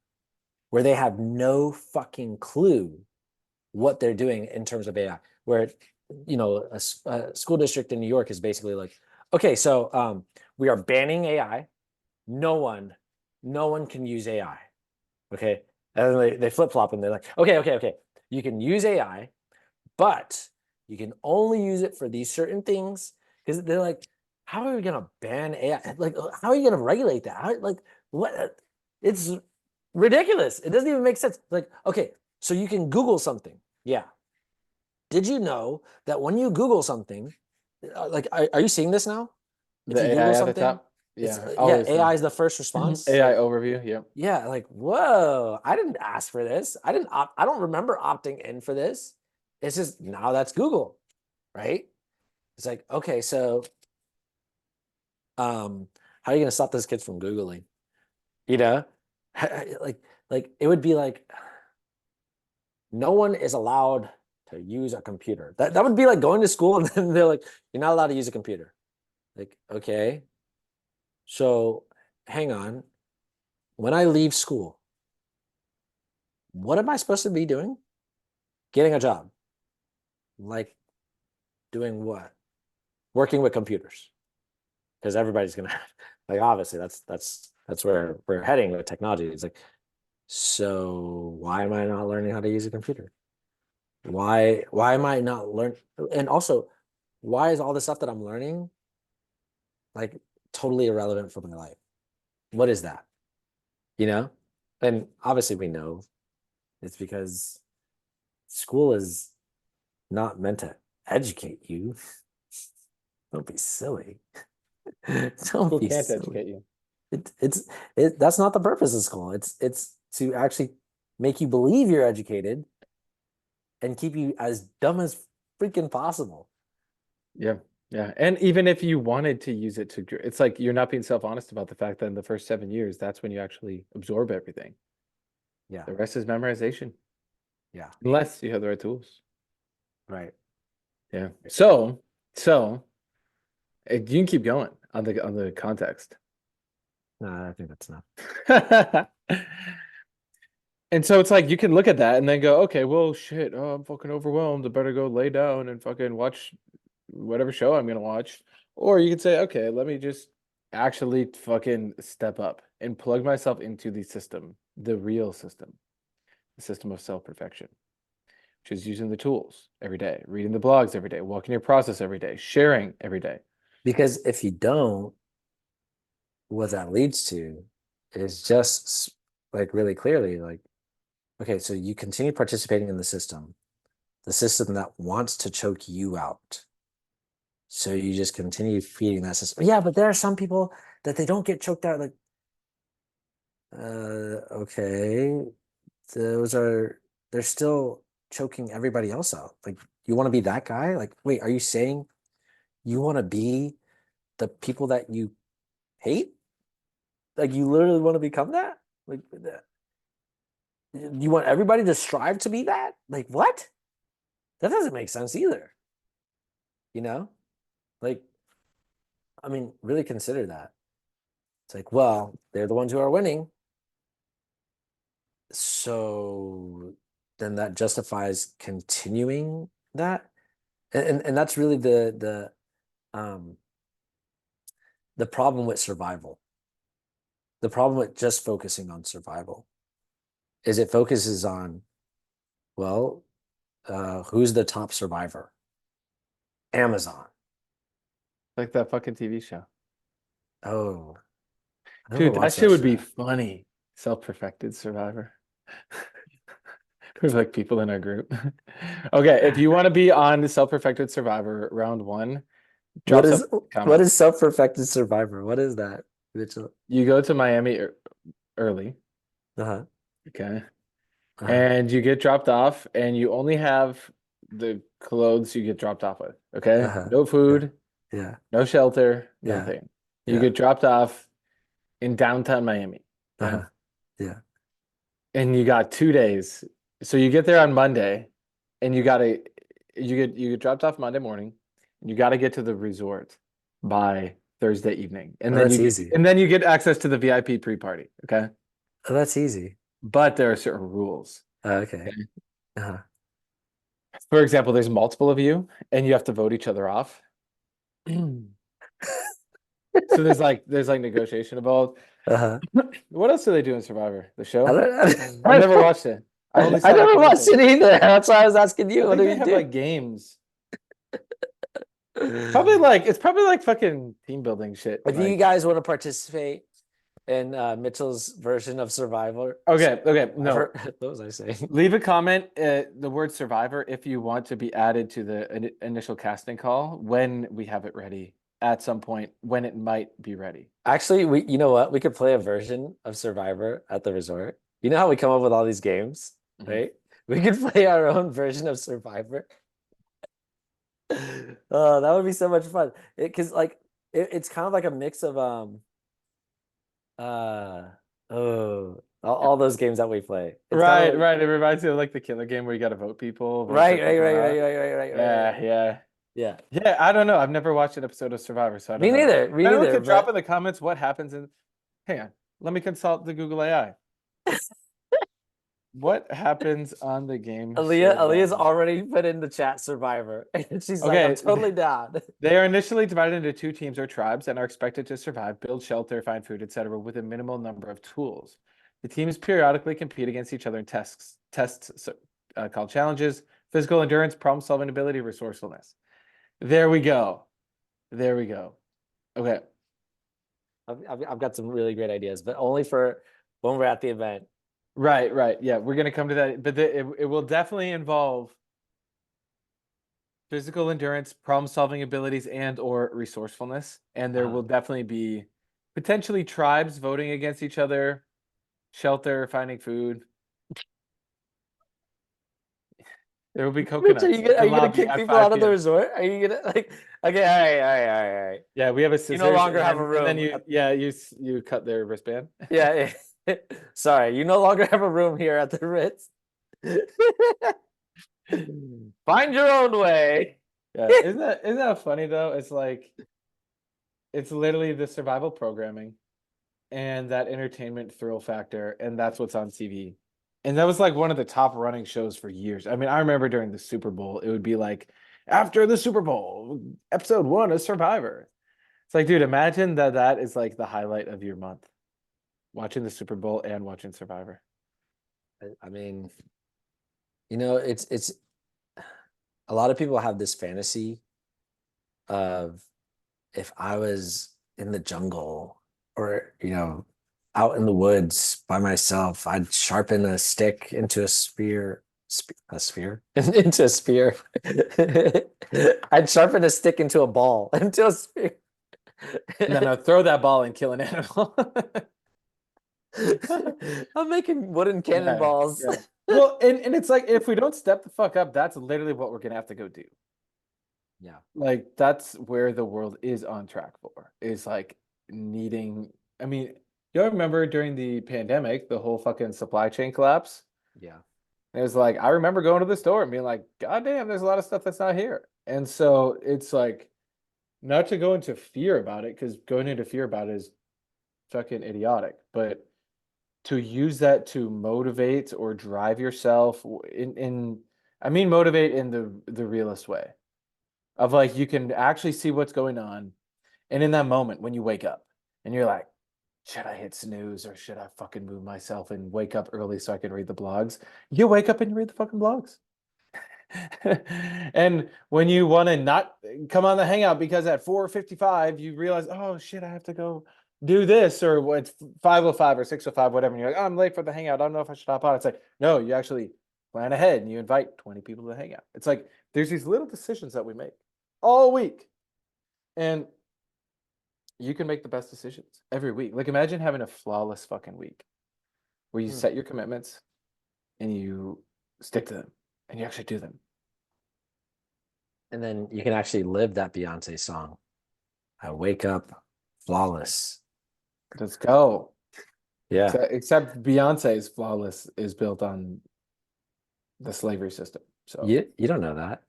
where they have no fucking clue what they're doing in terms of AI. Where, a school district in New York is basically like, okay, so we are banning AI. No one can use AI. Okay. And then they flip flop and they're like, okay. You can use AI, but you can only use it for these certain things. Because they're like, how are we gonna ban AI? Like, how are you gonna regulate that? Like, what? It's ridiculous. It doesn't even make sense. Like, okay, so you can Google something. Yeah. Did you know that when you Google something, like, are you seeing this now? If The you AI Google at the something, top. it's Yeah. yeah, Always AI is the first response. AI overview. Yep. Yeah, like, whoa, I didn't ask for this. I don't remember opting in for this. It's just now that's Google, right? It's like, okay, so how are you gonna stop those kids from Googling? You know? Like it would be like no one is allowed to use a computer. That would be like going to school and then they're like, you're not allowed to use a computer. Like, okay. So hang on. When I leave school, what am I supposed to be doing? Getting a job. Like doing what? Working with computers. Because everybody's gonna have, like, obviously that's where we're heading with technology. It's like, so why am I not learning how to use a computer? Why am I not learn? And also, why is all the stuff that I'm learning like totally irrelevant for my life? What is that? You know? And obviously we know it's because school is not meant to educate you. Don't be silly. Don't School be can't silly. educate you. That's not the purpose of school. It's to actually make you believe you're educated and keep you as dumb as freaking possible. Yeah. Yeah. And even if you wanted to use it it's like you're not being self-honest about the fact that in the first 7 years, that's when you actually absorb everything. Yeah. The rest is memorization. Yeah. Unless you have the right tools. Right. Yeah. So you can keep going on the context. No, I think that's enough. And so it's like you can look at that and then go, okay, well, shit, oh, I'm fucking overwhelmed. I better go lay down and fucking watch whatever show I'm gonna watch. Or you could say, okay, let me just actually fucking step up and plug myself into the system, the real system, the system of self-perfection, which is using the tools every day, reading the blogs every day, walking your process every day, sharing every day. Because if you don't, what that leads to is just like really clearly like, okay, so you continue participating in the system that wants to choke you out. So you just continue feeding that system. Yeah, but there are some people that they don't get choked out. Like, okay, they're still choking everybody else out. Like, you want to be that guy? Like, wait, are you saying you want to be the people that you hate? Like, you literally want to become that? Like, you want everybody to strive to be that? Like, what? That doesn't make sense either. You know? Like, I mean, really consider that. It's like, well, they're the ones who are winning. So then that justifies continuing that. And that's really the problem with survival. The problem with just focusing on survival is it focuses on, well, who's the top survivor? Amazon. Like that fucking TV show. Oh, I never Dude, that watched shit would be show. funny. Self-perfected survivor. There's like people in our group. Okay, if you want to be on the self-perfected survivor round 1, drop some What comments. is self-perfected survivor? What is that, Mitchell? You go to Miami early, Uh-huh. okay, Uh-huh. and you get dropped off, and you only have the clothes you get dropped off with, okay? Uh-huh. No food, Yeah. no shelter, Yeah. nothing. You Yeah. get dropped off in downtown Miami, okay? Uh-huh. Yeah. And you got 2 days. So you get there on Monday, and you get dropped off Monday morning, and you got to get to the resort by Thursday evening, and Oh, then that's easy. you get access to the VIP pre-party, okay? Oh, that's easy. But there are certain rules. Okay. Okay. Uh-huh. For example, there's multiple of you, and you have to vote each other off. So there's like negotiation involved. Uh-huh. What else do they do in Survivor? The I show? don't, I've never watched it. I only I saw the never watched commercials. it either. That's why I was asking you. I What think do they we have do? like games. It's probably like fucking team building shit. If you Like, guys want to participate in Mitchell's version of Survivor. okay, no. Survivor, what was I saying? Leave a comment, the word survivor, if you want to be added to the initial casting call when we have it ready at some point when it might be ready. Actually, you know what? We could play a version of Survivor at the resort. You know how we come up with all these games, Mhm. right? We could play our own version of Survivor. Oh, that would be so much fun. Because it's kind of like a mix of all those games that we play. It's kind of like, Right. It reminds me of like the killer game where you got to vote people. vote right, certain people out. right. Yeah. Yeah. I don't know. I've never watched an episode of Survivor, so I don't Me know. neither. Me Anyone neither. could drop But in the comments what happens in. Hang on. Let me consult the Google AI. What happens on the game? Aaliyah's Survivor? already put in the chat Survivor, and she's like, "I'm Okay. totally down." They are initially divided into 2 teams or tribes and are expected to survive, build shelter, find food, etc., with a minimal number of tools. The teams periodically compete against each other in tests called challenges, physical endurance, problem-solving ability, resourcefulness. There we go. Okay. I've got some really great ideas, but only for when we're at the event. Right. Yeah, we're gonna come to that, but it will definitely involve physical endurance, problem-solving abilities, and or resourcefulness. And there will definitely be potentially tribes voting against each other, shelter, finding food. There will be Rich, coconuts. are you gonna lobby kick at people 5 out of the p.m. resort? Are you gonna like? Okay, all right. Yeah, we have a You scissors. no longer have a And then room. you cut their wristband. Yeah. Sorry, you no longer have a room here at the Ritz. Find your own way. Yeah, isn't that funny though? It's like it's literally the survival programming and that entertainment thrill factor, and that's what's on TV. And that was like one of the top running shows for years. I mean, I remember during the Super Bowl, it would be like, after the Super Bowl, episode 1 of Survivor. It's like, dude, imagine that is like the highlight of your month. Watching the Super Bowl and watching Survivor. I mean, it's a lot of people have this fantasy of if I was in the jungle or, out in the woods by myself, I'd sharpen a stick into a spear, a sphere, into a spear. I'd sharpen a stick into a ball, into a spear. No, throw that ball and kill an animal. I'm making wooden cannonballs. Yeah. Well, and it's like, if we don't step the fuck up, that's literally what we're gonna have to go do. Yeah. Like, that's where the world is on track for, is like needing. I mean, you remember during the pandemic, the whole fucking supply chain collapse? Yeah. It was like, I remember going to the store and being like, God damn, there's a lot of stuff that's not here. And so it's like, not to go into fear about it, because going into fear about it is fucking idiotic, but to use that to motivate or drive yourself I mean, motivate in the realest way of like, you can actually see what's going on. And in that moment when you wake up and you're like, should I hit snooze or should I fucking move myself and wake up early so I can read the blogs? You wake up and you read the fucking blogs. And when you want to not come on the hangout because at 4:55 you realize, oh shit, I have to go do this, or it's 5:05 or 6:05, whatever, and you're like, oh, I'm late for the hangout, I don't know if I should hop on. It's like, no, you actually plan ahead and you invite 20 people to the hangout. It's like, there's these little decisions that we make all week, and you can make the best decisions every week. Like, imagine having a flawless fucking week where you set your commitments and you stick to them and you actually do them. And then you can actually live that Beyonce song. I wake up flawless. Let's go. Yeah. Except Beyonce's flawless is built on the slavery system. So You don't know that.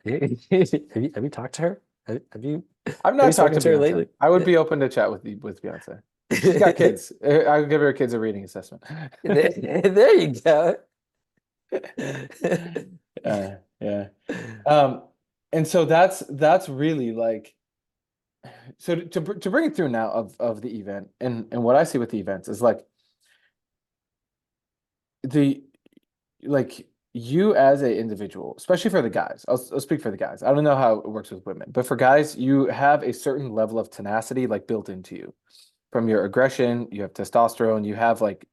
Have you talked to her? Have you I'm have not you spoken talking to her Beyonce. lately? I would be open to chat with Beyonce. She's got kids. I would give her kids a reading assessment. There you go. Yeah. And so that's really like, so to bring it through now of the event, and what I see with the events is like, like, you as a individual, especially for the guys, I'll speak for the guys. I don't know how it works with women, but for guys, you have a certain level of tenacity like built into you from your aggression. You have testosterone, you have like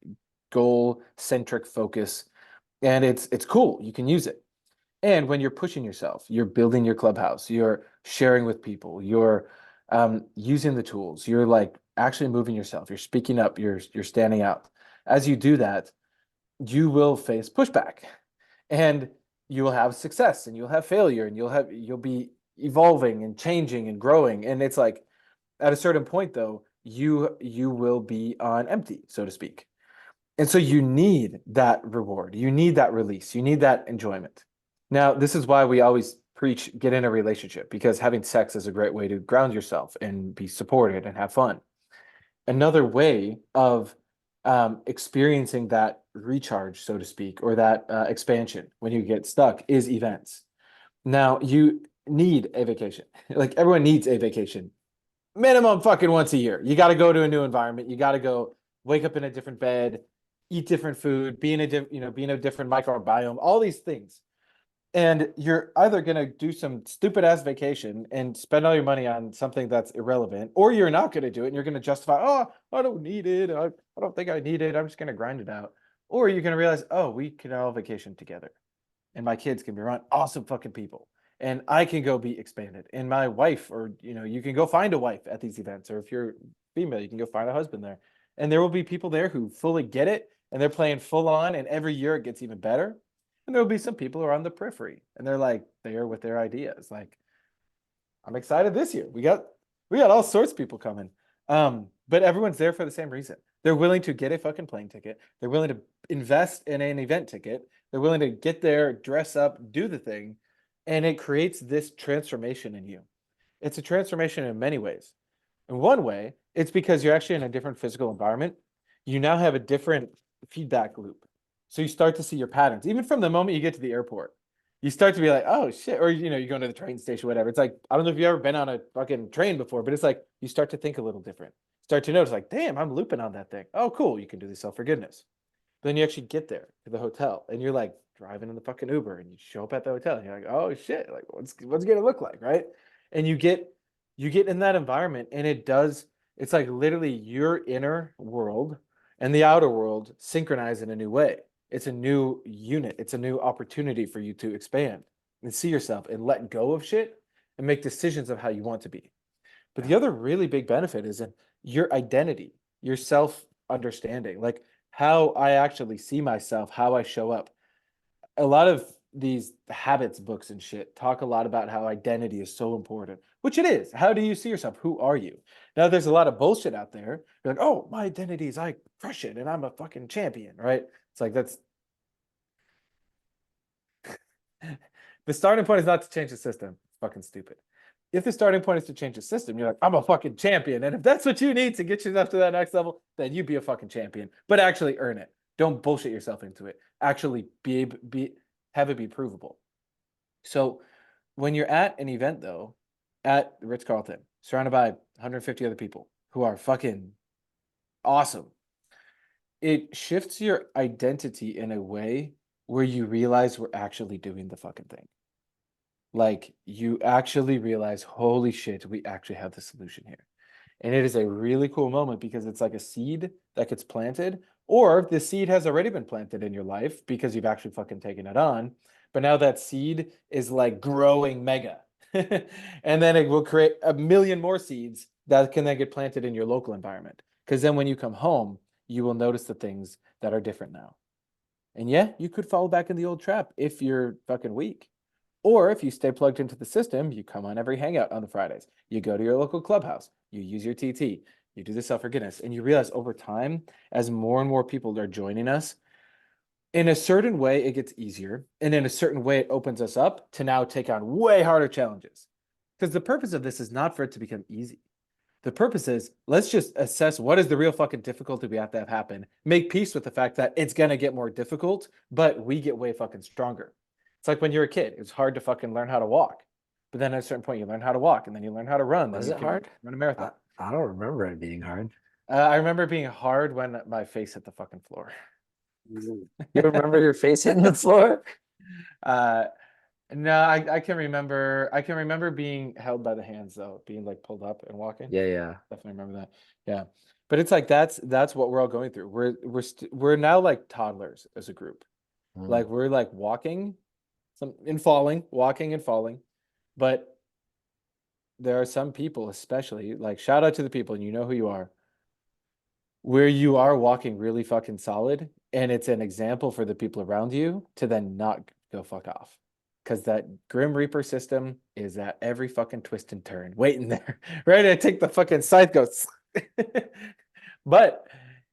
goal centric focus, and it's cool. You can use it. And when you're pushing yourself, you're building your clubhouse, you're sharing with people, you're using the tools, you're like actually moving yourself, you're speaking up, you're standing out. As you do that, you will face pushback, and you will have success and you'll have failure, and you'll be evolving and changing and growing. And it's like, at a certain point though, you will be on empty, so to speak. And so you need that reward, you need that release, you need that enjoyment. Now, this is why we always preach get in a relationship, because having sex is a great way to ground yourself and be supported and have fun. Another way of experiencing that recharge, so to speak, or that expansion when you get stuck is events. Now, you need a vacation. Like, everyone needs a vacation. Minimum fucking once a year. You got to go to a new environment. You got to go wake up in a different bed, eat different food, be in a different microbiome, all these things. And you're either going to do some stupid ass vacation and spend all your money on something that's irrelevant, or you're not going to do it and you're going to justify, oh, I don't need it. I don't think I need it. I'm just going to grind it out. Or you're going to realize, oh, we can all vacation together and my kids can be around awesome fucking people and I can go be expanded. And my wife, or, you can go find a wife at these events, or if you're female, you can go find a husband there. And there will be people there who fully get it and they're playing full on, and every year it gets even better. And there'll be some people who are on the periphery and they're like there with their ideas. Like, I'm excited this year. We got all sorts of people coming. But everyone's there for the same reason. They're willing to get a fucking plane ticket. They're willing to invest in an event ticket. They're willing to get there, dress up, do the thing. And it creates this transformation in you. It's a transformation in many ways. In one way, it's because you're actually in a different physical environment. You now have a different feedback loop. So you start to see your patterns, even from the moment you get to the airport. You start to be like, oh shit, or you know, you go to the train station, whatever. It's like, I don't know if you've ever been on a fucking train before, but it's like you start to think a little different. Start to notice, like, damn, I'm looping on that thing. Oh, cool. You can do the self-forgiveness. Then you actually get there to the hotel and you're like driving in the fucking Uber and you show up at the hotel and you're like, oh shit, like what's it gonna look like, right? And you get in that environment and it's like literally your inner world and the outer world synchronize in a new way. It's a new unit. It's a new opportunity for you to expand and see yourself and let go of shit and make decisions of how you want to be. But the other really big benefit is in your identity, your self understanding, like how I actually see myself, how I show up. A lot of these habits books and shit talk a lot about how identity is so important, which it is. How do you see yourself? Who are you? Now, there's a lot of bullshit out there. You're like, oh, my identity is I crush it and I'm a fucking champion, right? It's like that's the starting point is not to change the system. It's fucking stupid. If the starting point is to change the system, you're like, I'm a fucking champion. And if that's what you need to get yourself to that next level, then you be a fucking champion. But actually earn it. Don't bullshit yourself into it. Actually have it be provable. So when you're at an event though, at the Ritz-Carlton, surrounded by 150 other people who are fucking awesome, it shifts your identity in a way where you realize we're actually doing the fucking thing. Like you actually realize, holy shit, we actually have the solution here. And it is a really cool moment because it's like a seed that gets planted, or the seed has already been planted in your life because you've actually fucking taken it on. But now that seed is like growing mega. And then it will create a million more seeds that can then get planted in your local environment. Because then when you come home, you will notice the things that are different now. And yeah, you could fall back in the old trap if you're fucking weak. Or if you stay plugged into the system, you come on every hangout on the Fridays. You go to your local clubhouse. You use your TT. You do the self-forgiveness. And you realize over time, as more and more people are joining us, in a certain way, it gets easier. And in a certain way, it opens us up to now take on way harder challenges. Because the purpose of this is not for it to become easy. The purpose is, let's just assess what is the real fucking difficulty we have to have happen. Make peace with the fact that it's going to get more difficult, but we get way fucking stronger. It's like when you're a kid, it's hard to fucking learn how to walk. But then at a certain point, you learn how to walk and then you learn how to run. Was it hard? Run a marathon. I don't remember it being hard. I remember it being hard when my face hit the fucking floor. You remember your face hitting the floor? No, I can remember being held by the hands though, being like pulled up and walking. Yeah. Definitely remember that. Yeah. But it's like that's what we're all going through. We're now like toddlers as a group. Like we're like walking walking and falling. But there are some people, especially, like shout out to the people, and you know who you are, where you are walking really fucking solid, and it's an example for the people around you to then not go fuck off. Because that Grim Reaper system is at every fucking twist and turn, waiting there, ready to take the fucking scythe goes. But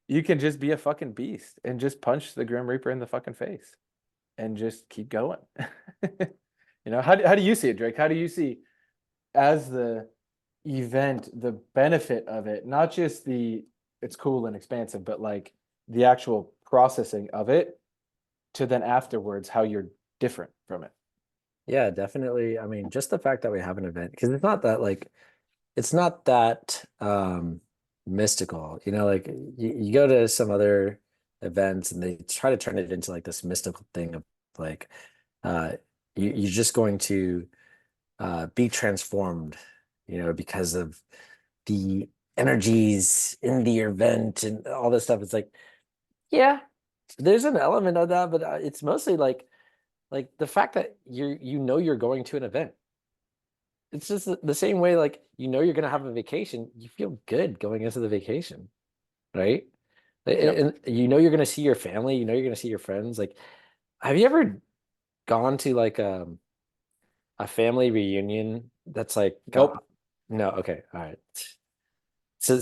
you can just be a fucking beast and just punch the Grim Reaper in the fucking face and just keep going. You know, how do you see it, Drake? How do you see as the event, the benefit of it, not just it's cool and expansive, but like the actual processing of it to then afterwards, how you're different from it? Yeah, definitely. I mean, just the fact that we have an event, because it's not that mystical, you know, like you go to some other events and they try to turn it into like this mystical thing of like you're just going to be transformed, you know, because of the energies in the event and all this stuff. It's like, yeah, there's an element of that, but it's mostly like the fact that you're going to an event. It's just the same way, like, you're going to have a vacation. You feel good going into the vacation, right? Yep. And you're going to see your family, you're going to see your friends. Like, have you ever gone to like a family reunion that's like Nope. no, okay, all right. So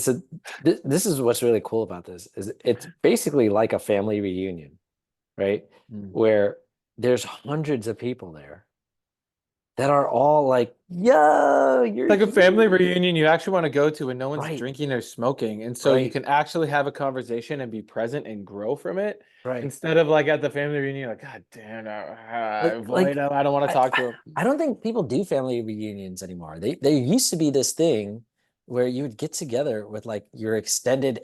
this is what's really cool about this is it's basically like a family reunion, right? Where there's hundreds of people there, that are all like, yo, you're Like a family here. reunion you actually want to go to and no one's Right, drinking or smoking. And so you right, can actually have a conversation and be present and grow from it right. instead of like at the family reunion, like, God damn, avoid Like him. I don't want to I, talk I to him. I don't think people do family reunions anymore. There used to be this thing where you would get together with like your extended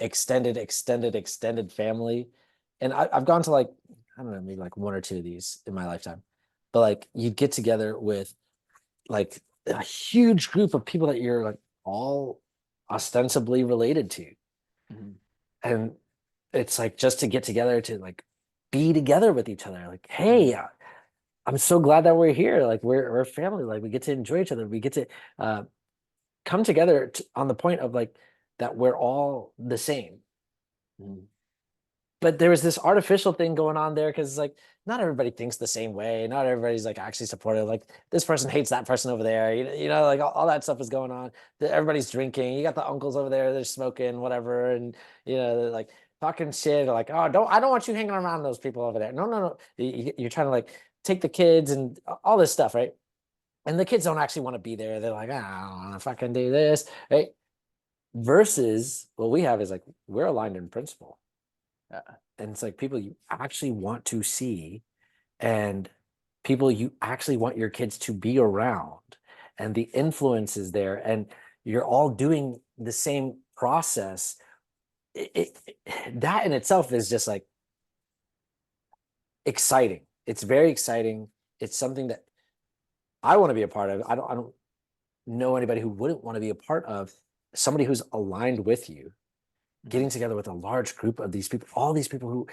family. And I've gone to like, I don't know, maybe like one or two of these in my lifetime. But like you'd get together with like a huge group of people that you're like all ostensibly related to. Mhm. And it's like just to get together to like be together with each other. Like, Mhm. hey, I'm so glad that we're here. Like we're family. Like we get to enjoy each other. We get to uh, come together on the point of like that we're all the same. Mhm. But there was this artificial thing going on there because like not everybody thinks the same way. Not everybody's like actually supportive. Like this person hates that person over there. Like all that stuff is going on. Everybody's drinking. You got the uncles over there, they're smoking, whatever, and they're like talking shit. Like, oh, I don't want you hanging around those people over there. No, no, no. You're trying to like take the kids and all this stuff, right? And the kids don't actually want to be there. They're like, I don't want to fucking do this, right? Versus what we have is like we're aligned in principle, Yeah. and it's like people you actually want to see, and people you actually want your kids to be around, and the influence is there, and you're all doing the same process. That in itself is just like exciting. It's very exciting. It's something that I want to be a part of. I don't know anybody who wouldn't want to be a part of somebody who's aligned with you, getting Mhm. together with a large group of these people, all these people who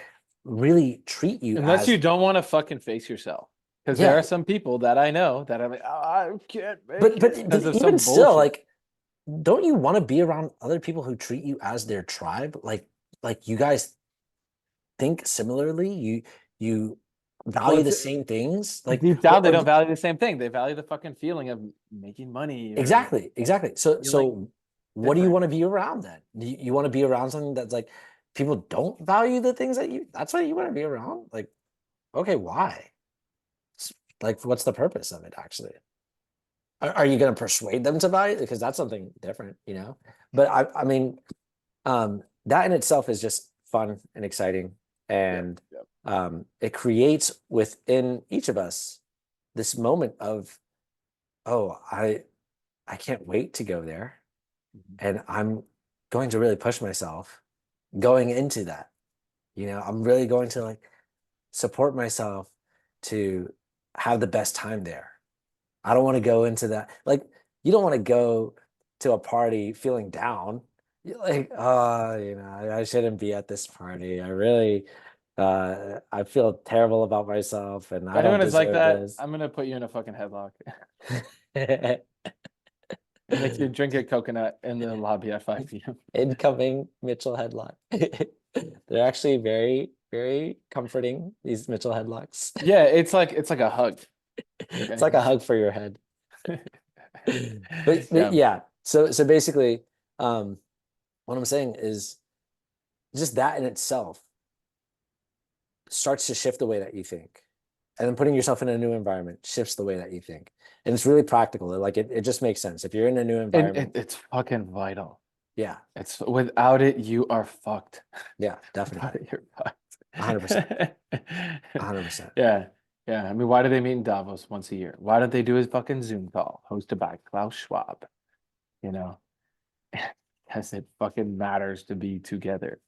really treat you Unless you as, don't want to fucking face yourself. Because there yeah. are some people that I know that I'm like, oh, I can't But make but it but because of even some still, bullshit. like, don't you want to be around other people who treat you as their tribe? Like you guys think similarly? You Well, value the it's same things? Like, deep down, they don't value the same thing. They value the fucking feeling of making money or exactly. So feeling what do you different. want to be around then? Do you want to be around something that's like people don't value the things that that's what you want to be around? Like, okay, why? Like, what's the purpose of it actually? Are you going to persuade them to buy it? Because that's something different. But I mean, that in itself is just fun and exciting, Yep. and Yep. it creates within each of us this moment of, oh, I can't wait to go there, Mhm. and I'm going to really push myself going into that. I'm really going to like support myself to have the best time there. I don't want to go into that. Like, you don't want to go to a party feeling down. You're like, oh, I shouldn't be at this party. I feel terrible about myself and If I don't anyone is like deserve that, this. I'm gonna put you in a fucking headlock and make you drink a coconut in the lobby at 5 p.m. Incoming Mitchell headlock. They're actually very, very comforting, these Mitchell headlocks. Yeah, it's like a hug. It's Okay. like a hug for your head. But Yeah. yeah, so basically, um, what I'm saying is just that in itself starts to shift the way that you think. And then putting yourself in a new environment shifts the way that you think. And it's really practical. Like it just makes sense. If you're in a new And environment, it's fucking vital. yeah, It's without it, you are fucked. yeah, Without definitely. it, you're fucked. 100%. 100%. Yeah. Yeah. I mean, why do they meet in Davos once a year? Why don't they do a fucking Zoom call hosted by Klaus Schwab? You know, because it fucking matters to be together.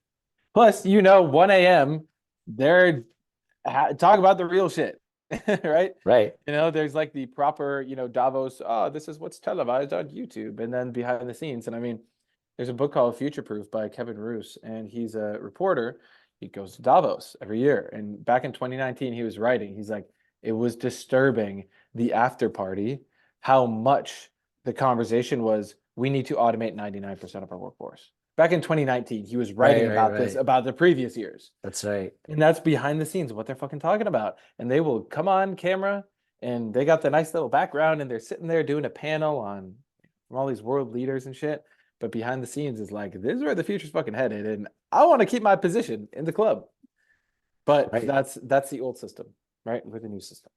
Plus, 1 a.m., they're talk about the real shit, right? Right. There's like the proper, Davos, oh, this is what's televised on YouTube, and then behind the scenes. And I mean, there's a book called Future Proof by Kevin Roose, and he's a reporter. He goes to Davos every year. And back in 2019, he was writing, he's like, it was disturbing the after party, how much the conversation was, we need to automate 99% of our workforce. Back in 2019, he was Right, writing right, about this, right. about the previous years. That's right. And that's behind the scenes, what they're fucking talking about. And they will come on camera and they got the nice little background and they're sitting there doing a panel on from all these world leaders and shit. But behind the scenes is like, this is where the future's fucking headed. And I want to keep my position in the club. But Right. that's the old system, right? With the new system.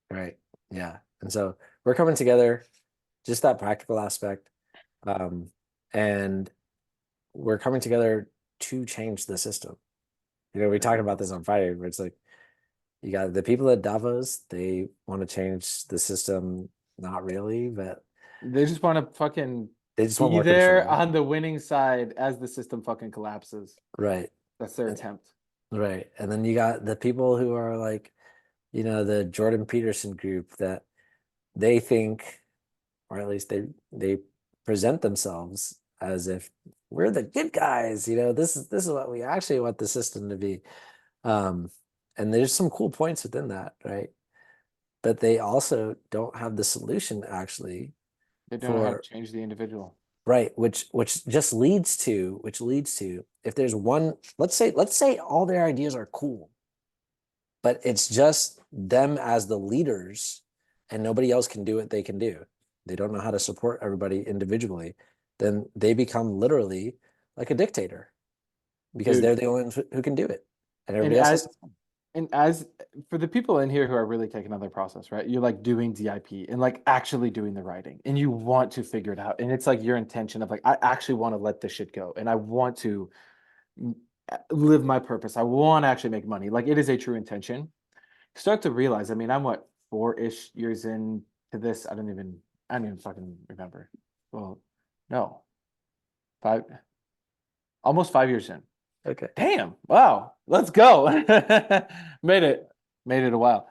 Right. Yeah. And so we're coming together, just that practical aspect. And we're coming together to change the system. You know, we talked about this on Friday, where it's like you got the people at Davos, they want to change the system, not really, but They just want to fucking they just want be more there control. on the winning side as the system fucking collapses. Right. That's their attempt. Right. And then you got the people who are like, you know, the Jordan Peterson group that they think, or at least they present themselves as if we're the good guys, you know, this is what we actually want the system to be. Um, and there's some cool points within that, right? But they also don't have the solution actually They don't know how to for change the individual. right, which just leads to if there's one, let's say all their ideas are cool, but it's just them as the leaders and nobody else can do what they can do. They don't know how to support everybody individually, then they become literally like a dictator because Dude, they're the only ones who can do it. And and everybody else as has and as for the people in here who are really taking on their process, right? You're like doing DIP and like actually doing the writing, and you want to figure it out. And it's like your intention of like, I actually want to let this shit go, and I want to live my purpose. I want to actually make money. Like it is a true intention. Start to realize, I mean, I'm what, 4-ish years into this. I don't even fucking remember. Well, no. Almost 5 years in. okay. Damn. Wow. Let's go. Made it. Made it a while.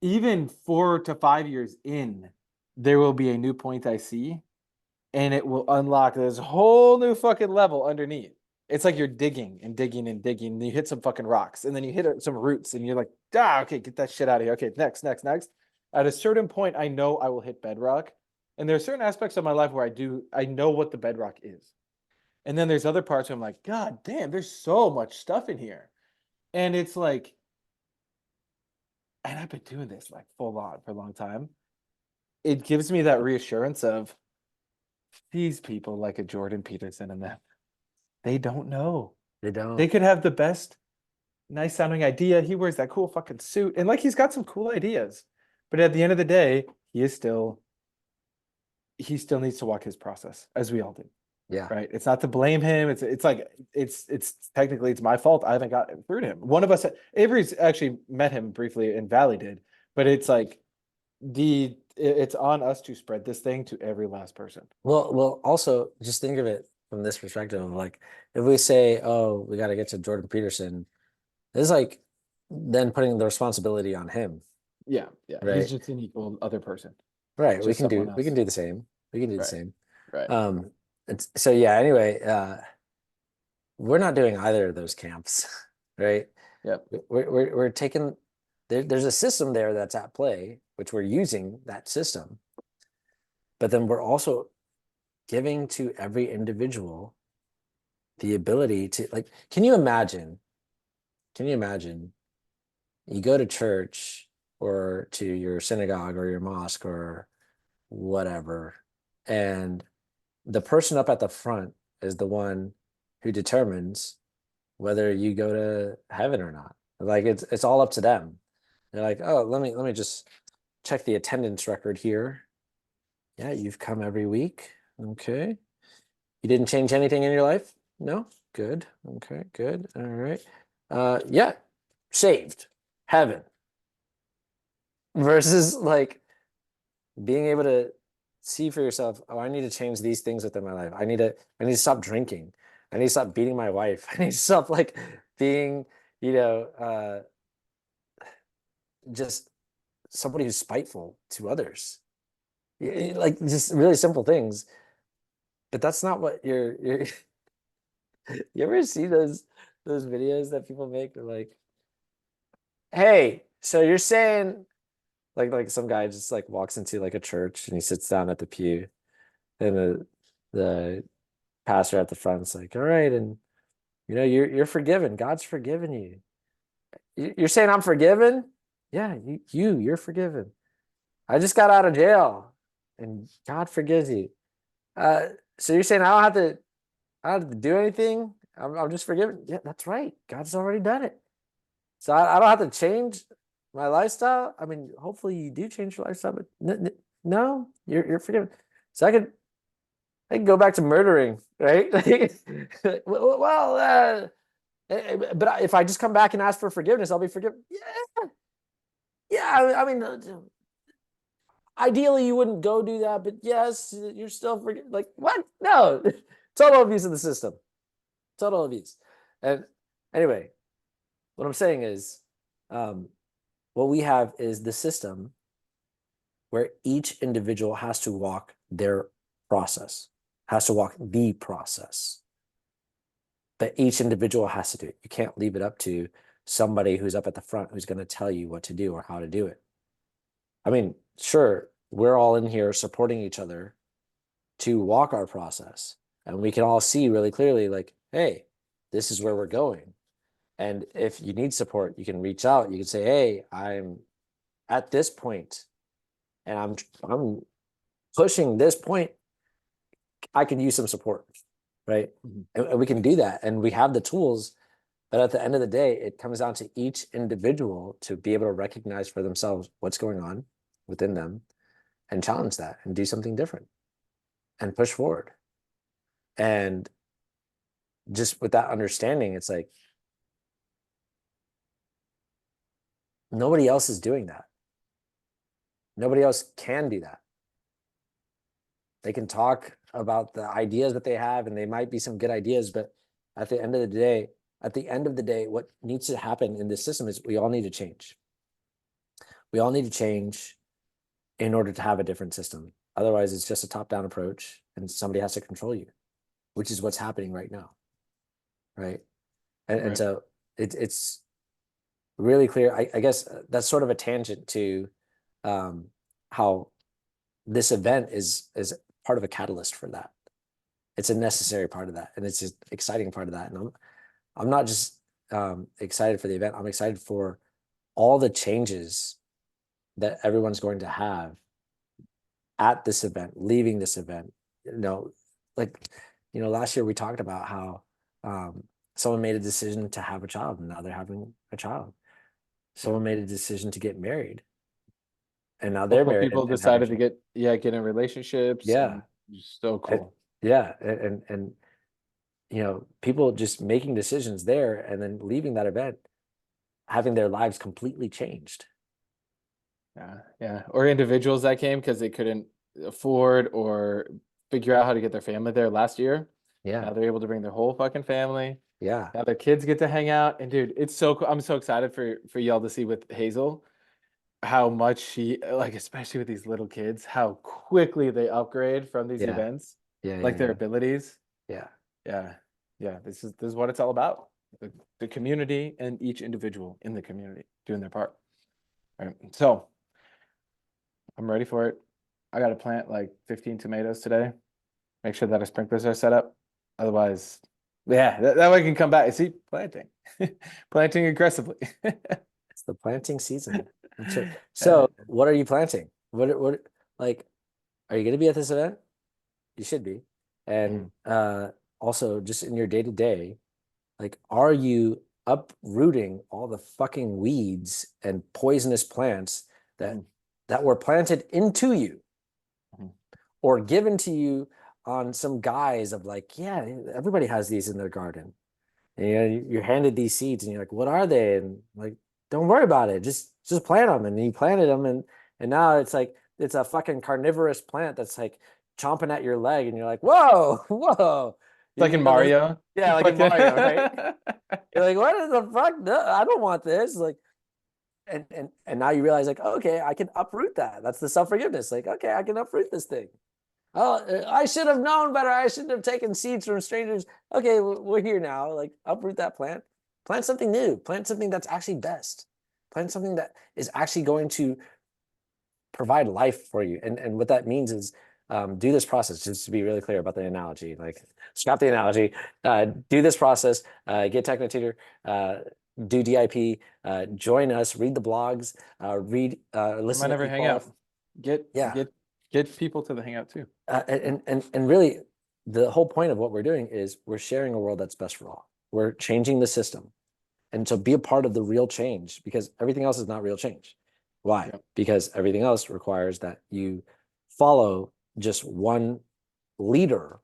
Even 4 to 5 years in, there will be a new point I see, and it will unlock this whole new fucking level underneath. It's like you're digging and digging and digging, and you hit some fucking rocks, and then you hit some roots, and you're like, okay, get that shit out of here. Okay, next. At a certain point, I know I will hit bedrock. And there are certain aspects of my life where I know what the bedrock is. And then there's other parts where I'm like, God damn, there's so much stuff in here. And it's like, and I've been doing this like full on for a long time. It gives me that reassurance of these people like a Jordan Peterson and them. They don't know. They don't. They could have the best, nice sounding idea. He wears that cool fucking suit. And like he's got some cool ideas. But at the end of the day, he still needs to walk his process, as we all do. Yeah. Right. It's not to blame him. It's like it's technically it's my fault. I haven't gotten through to him. One of us, Avery's actually met him briefly, and Valley did, but it's like it's on us to spread this thing to every last person. Well, also just think of it from this perspective of like if we say, oh, we got to get to Jordan Peterson, it's like then putting the responsibility on him. Yeah. Right. He's just an equal other person. Right. We Just can someone do else. the same. We can do the Right. same. Right. So yeah, anyway, we're not doing either of those camps, right? Yep. We're taking there's a system there that's at play, which we're using that system, but then we're also giving to every individual the ability to like, can you imagine you go to church or to your synagogue or your mosque or whatever, and the person up at the front is the one who determines whether you go to heaven or not. Like it's all up to them. They're like, oh, let me just check the attendance record here. Yeah, you've come every week. Okay. You didn't change anything in your life? No? Good. Okay, good. All right. Yeah, saved. Heaven. Versus like being able to see for yourself, oh, I need to change these things within my life. I need to stop drinking. I need to stop beating my wife. I need to stop like being, just somebody who's spiteful to others. Like just really simple things. But that's not what you're you ever see those videos that people make? They're like, hey, so you're saying like some guy just like walks into like a church and he sits down at the pew and the pastor at the front is like, all right, and you're forgiven. God's forgiven you. You're saying I'm forgiven? Yeah, you're forgiven. I just got out of jail and God forgives you. So you're saying I don't have to do anything? I'm just forgiven. Yeah, that's right. God's already done it. So I don't have to change my lifestyle. I mean, hopefully you do change your lifestyle, but no, you're forgiven. So I can go back to murdering, right? Well, but if I just come back and ask for forgiveness, I'll be forgiven. Yeah, yeah. I mean, ideally you wouldn't go do that, but yes, you're still forgiven. Like what? No, total abuse of the system, total abuse. And anyway, what I'm saying is, what we have is the system where each individual has to walk their process, has to walk the process that each individual has to do it. You can't leave it up to somebody who's up at the front who's going to tell you what to do or how to do it. I mean, sure, we're all in here supporting each other to walk our process, and we can all see really clearly, like, hey, this is where we're going. And if you need support, you can reach out. You can say, hey, I'm at this point and I'm pushing this point. I could use some support, right? And we can do that, and we have the tools. But at the end of the day, it comes down to each individual to be able to recognize for themselves what's going on within them and challenge that and do something different and push forward. And just with that understanding, it's like nobody else is doing that. Nobody else can do that. They can talk about the ideas that they have, and they might be some good ideas, but at the end of the day, what needs to happen in this system is we all need to change. We all need to change in order to have a different system. Otherwise, it's just a top-down approach, and somebody has to control you, which is what's happening right now, right? And so it's really clear. I guess that's sort of a tangent to how this event is part of a catalyst for that. It's a necessary part of that, and it's an exciting part of that. And I'm not just excited for the event. I'm excited for all the changes that everyone's going to have at this event, leaving this event. Last year we talked about how someone made a decision to have a child, and now they're having a child. Someone made a decision to get married, and now they're married. People decided to get in relationships. Yeah, so cool. And people just making decisions there and then leaving that event, having their lives completely changed. Yeah. Or individuals that came because they couldn't afford or figure out how to get their family there last year. Yeah. Now they're able to bring their whole fucking family. Yeah. Now their kids get to hang out. And dude, it's so cool. I'm so excited for y'all to see with Hazel how much she, like, especially with these little kids, how quickly they upgrade from these events. Their abilities. Yeah. This is what it's all about. The community and each individual in the community doing their part. All right. So I'm ready for it. I got to plant like 15 tomatoes today. Make sure that our sprinklers are set up. Otherwise, that way I can come back and see planting, planting aggressively. It's the planting season. So what are you planting? What like, are you going to be at this event? You should be. And also just in your day-to-day, like, are you uprooting all the fucking weeds and poisonous plants that were planted into you or given to you on some guise of like, yeah, everybody has these in their garden. And you're handed these seeds and you're like, what are they? And like, don't worry about it. Just plant them. And you planted them. And now it's like, it's a fucking carnivorous plant that's like chomping at your leg. And you're like, whoa. Like in Mario. Yeah, like in Mario, right? You're like, what the fuck? No, I don't want this. Like, and now you realize, like, okay, I can uproot that. That's the self-forgiveness. Like, okay, I can uproot this thing. Oh, I should have known better. I shouldn't have taken seeds from strangers. Okay, we're here now. Like, uproot that plant. Plant something new. Plant something that's actually best. Plant something that is actually going to provide life for you. And what that means is do this process, just to be really clear about the analogy. Like, scrap the analogy. Do this process. Get Technotutor. Do DIP. Join us. Read the blogs. Listen. Might never hang out. Get people to the hangout too. And really, the whole point of what we're doing is we're sharing a world that's best for all. We're changing the system. And so be a part of the real change, because everything else is not real change. Why? Yep. Because everything else requires that you follow just one leader,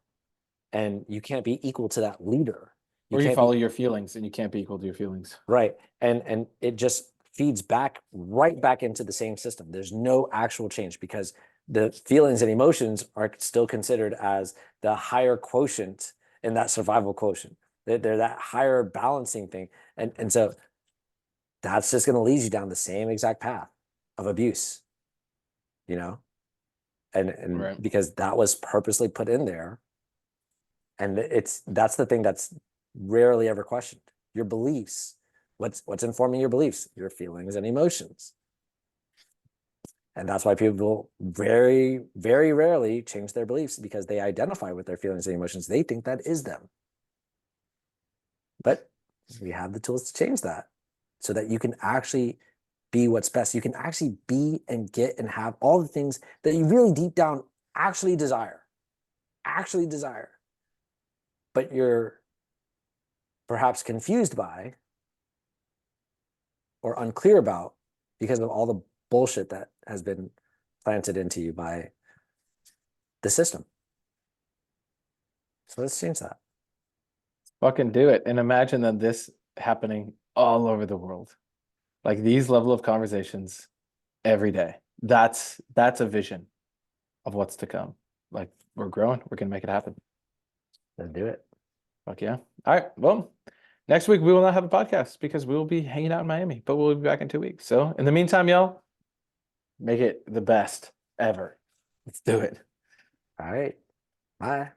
and you can't be equal to that leader. Or you can't follow be, your feelings and you can't be equal to your feelings. right. And it just feeds back right back into the same system. There's no actual change, because the feelings and emotions are still considered as the higher quotient in that survival quotient. They're that higher balancing thing. And so that's just going to lead you down the same exact path of abuse, you know? And Right. because that was purposely put in there. And that's the thing that's rarely ever questioned. Your beliefs. What's informing your beliefs? Your feelings and emotions. And that's why people very, very rarely change their beliefs, because they identify with their feelings and emotions. They think that is them. But we have the tools to change that, so that you can actually be what's best. You can actually be and get and have all the things that you really deep down actually desire. But you're perhaps confused by or unclear about because of all the bullshit that has been planted into you by the system. So let's change that. Fucking do it. And imagine that this happening all over the world. Like these level of conversations every day. That's a vision of what's to come. Like we're growing, we're gonna make it happen. Let's do it. Fuck yeah. All right. Well, next week we will not have a podcast because we will be hanging out in Miami, but we'll be back in 2 weeks. So in the meantime, y'all, make it the best ever. Let's do it. All right. Bye.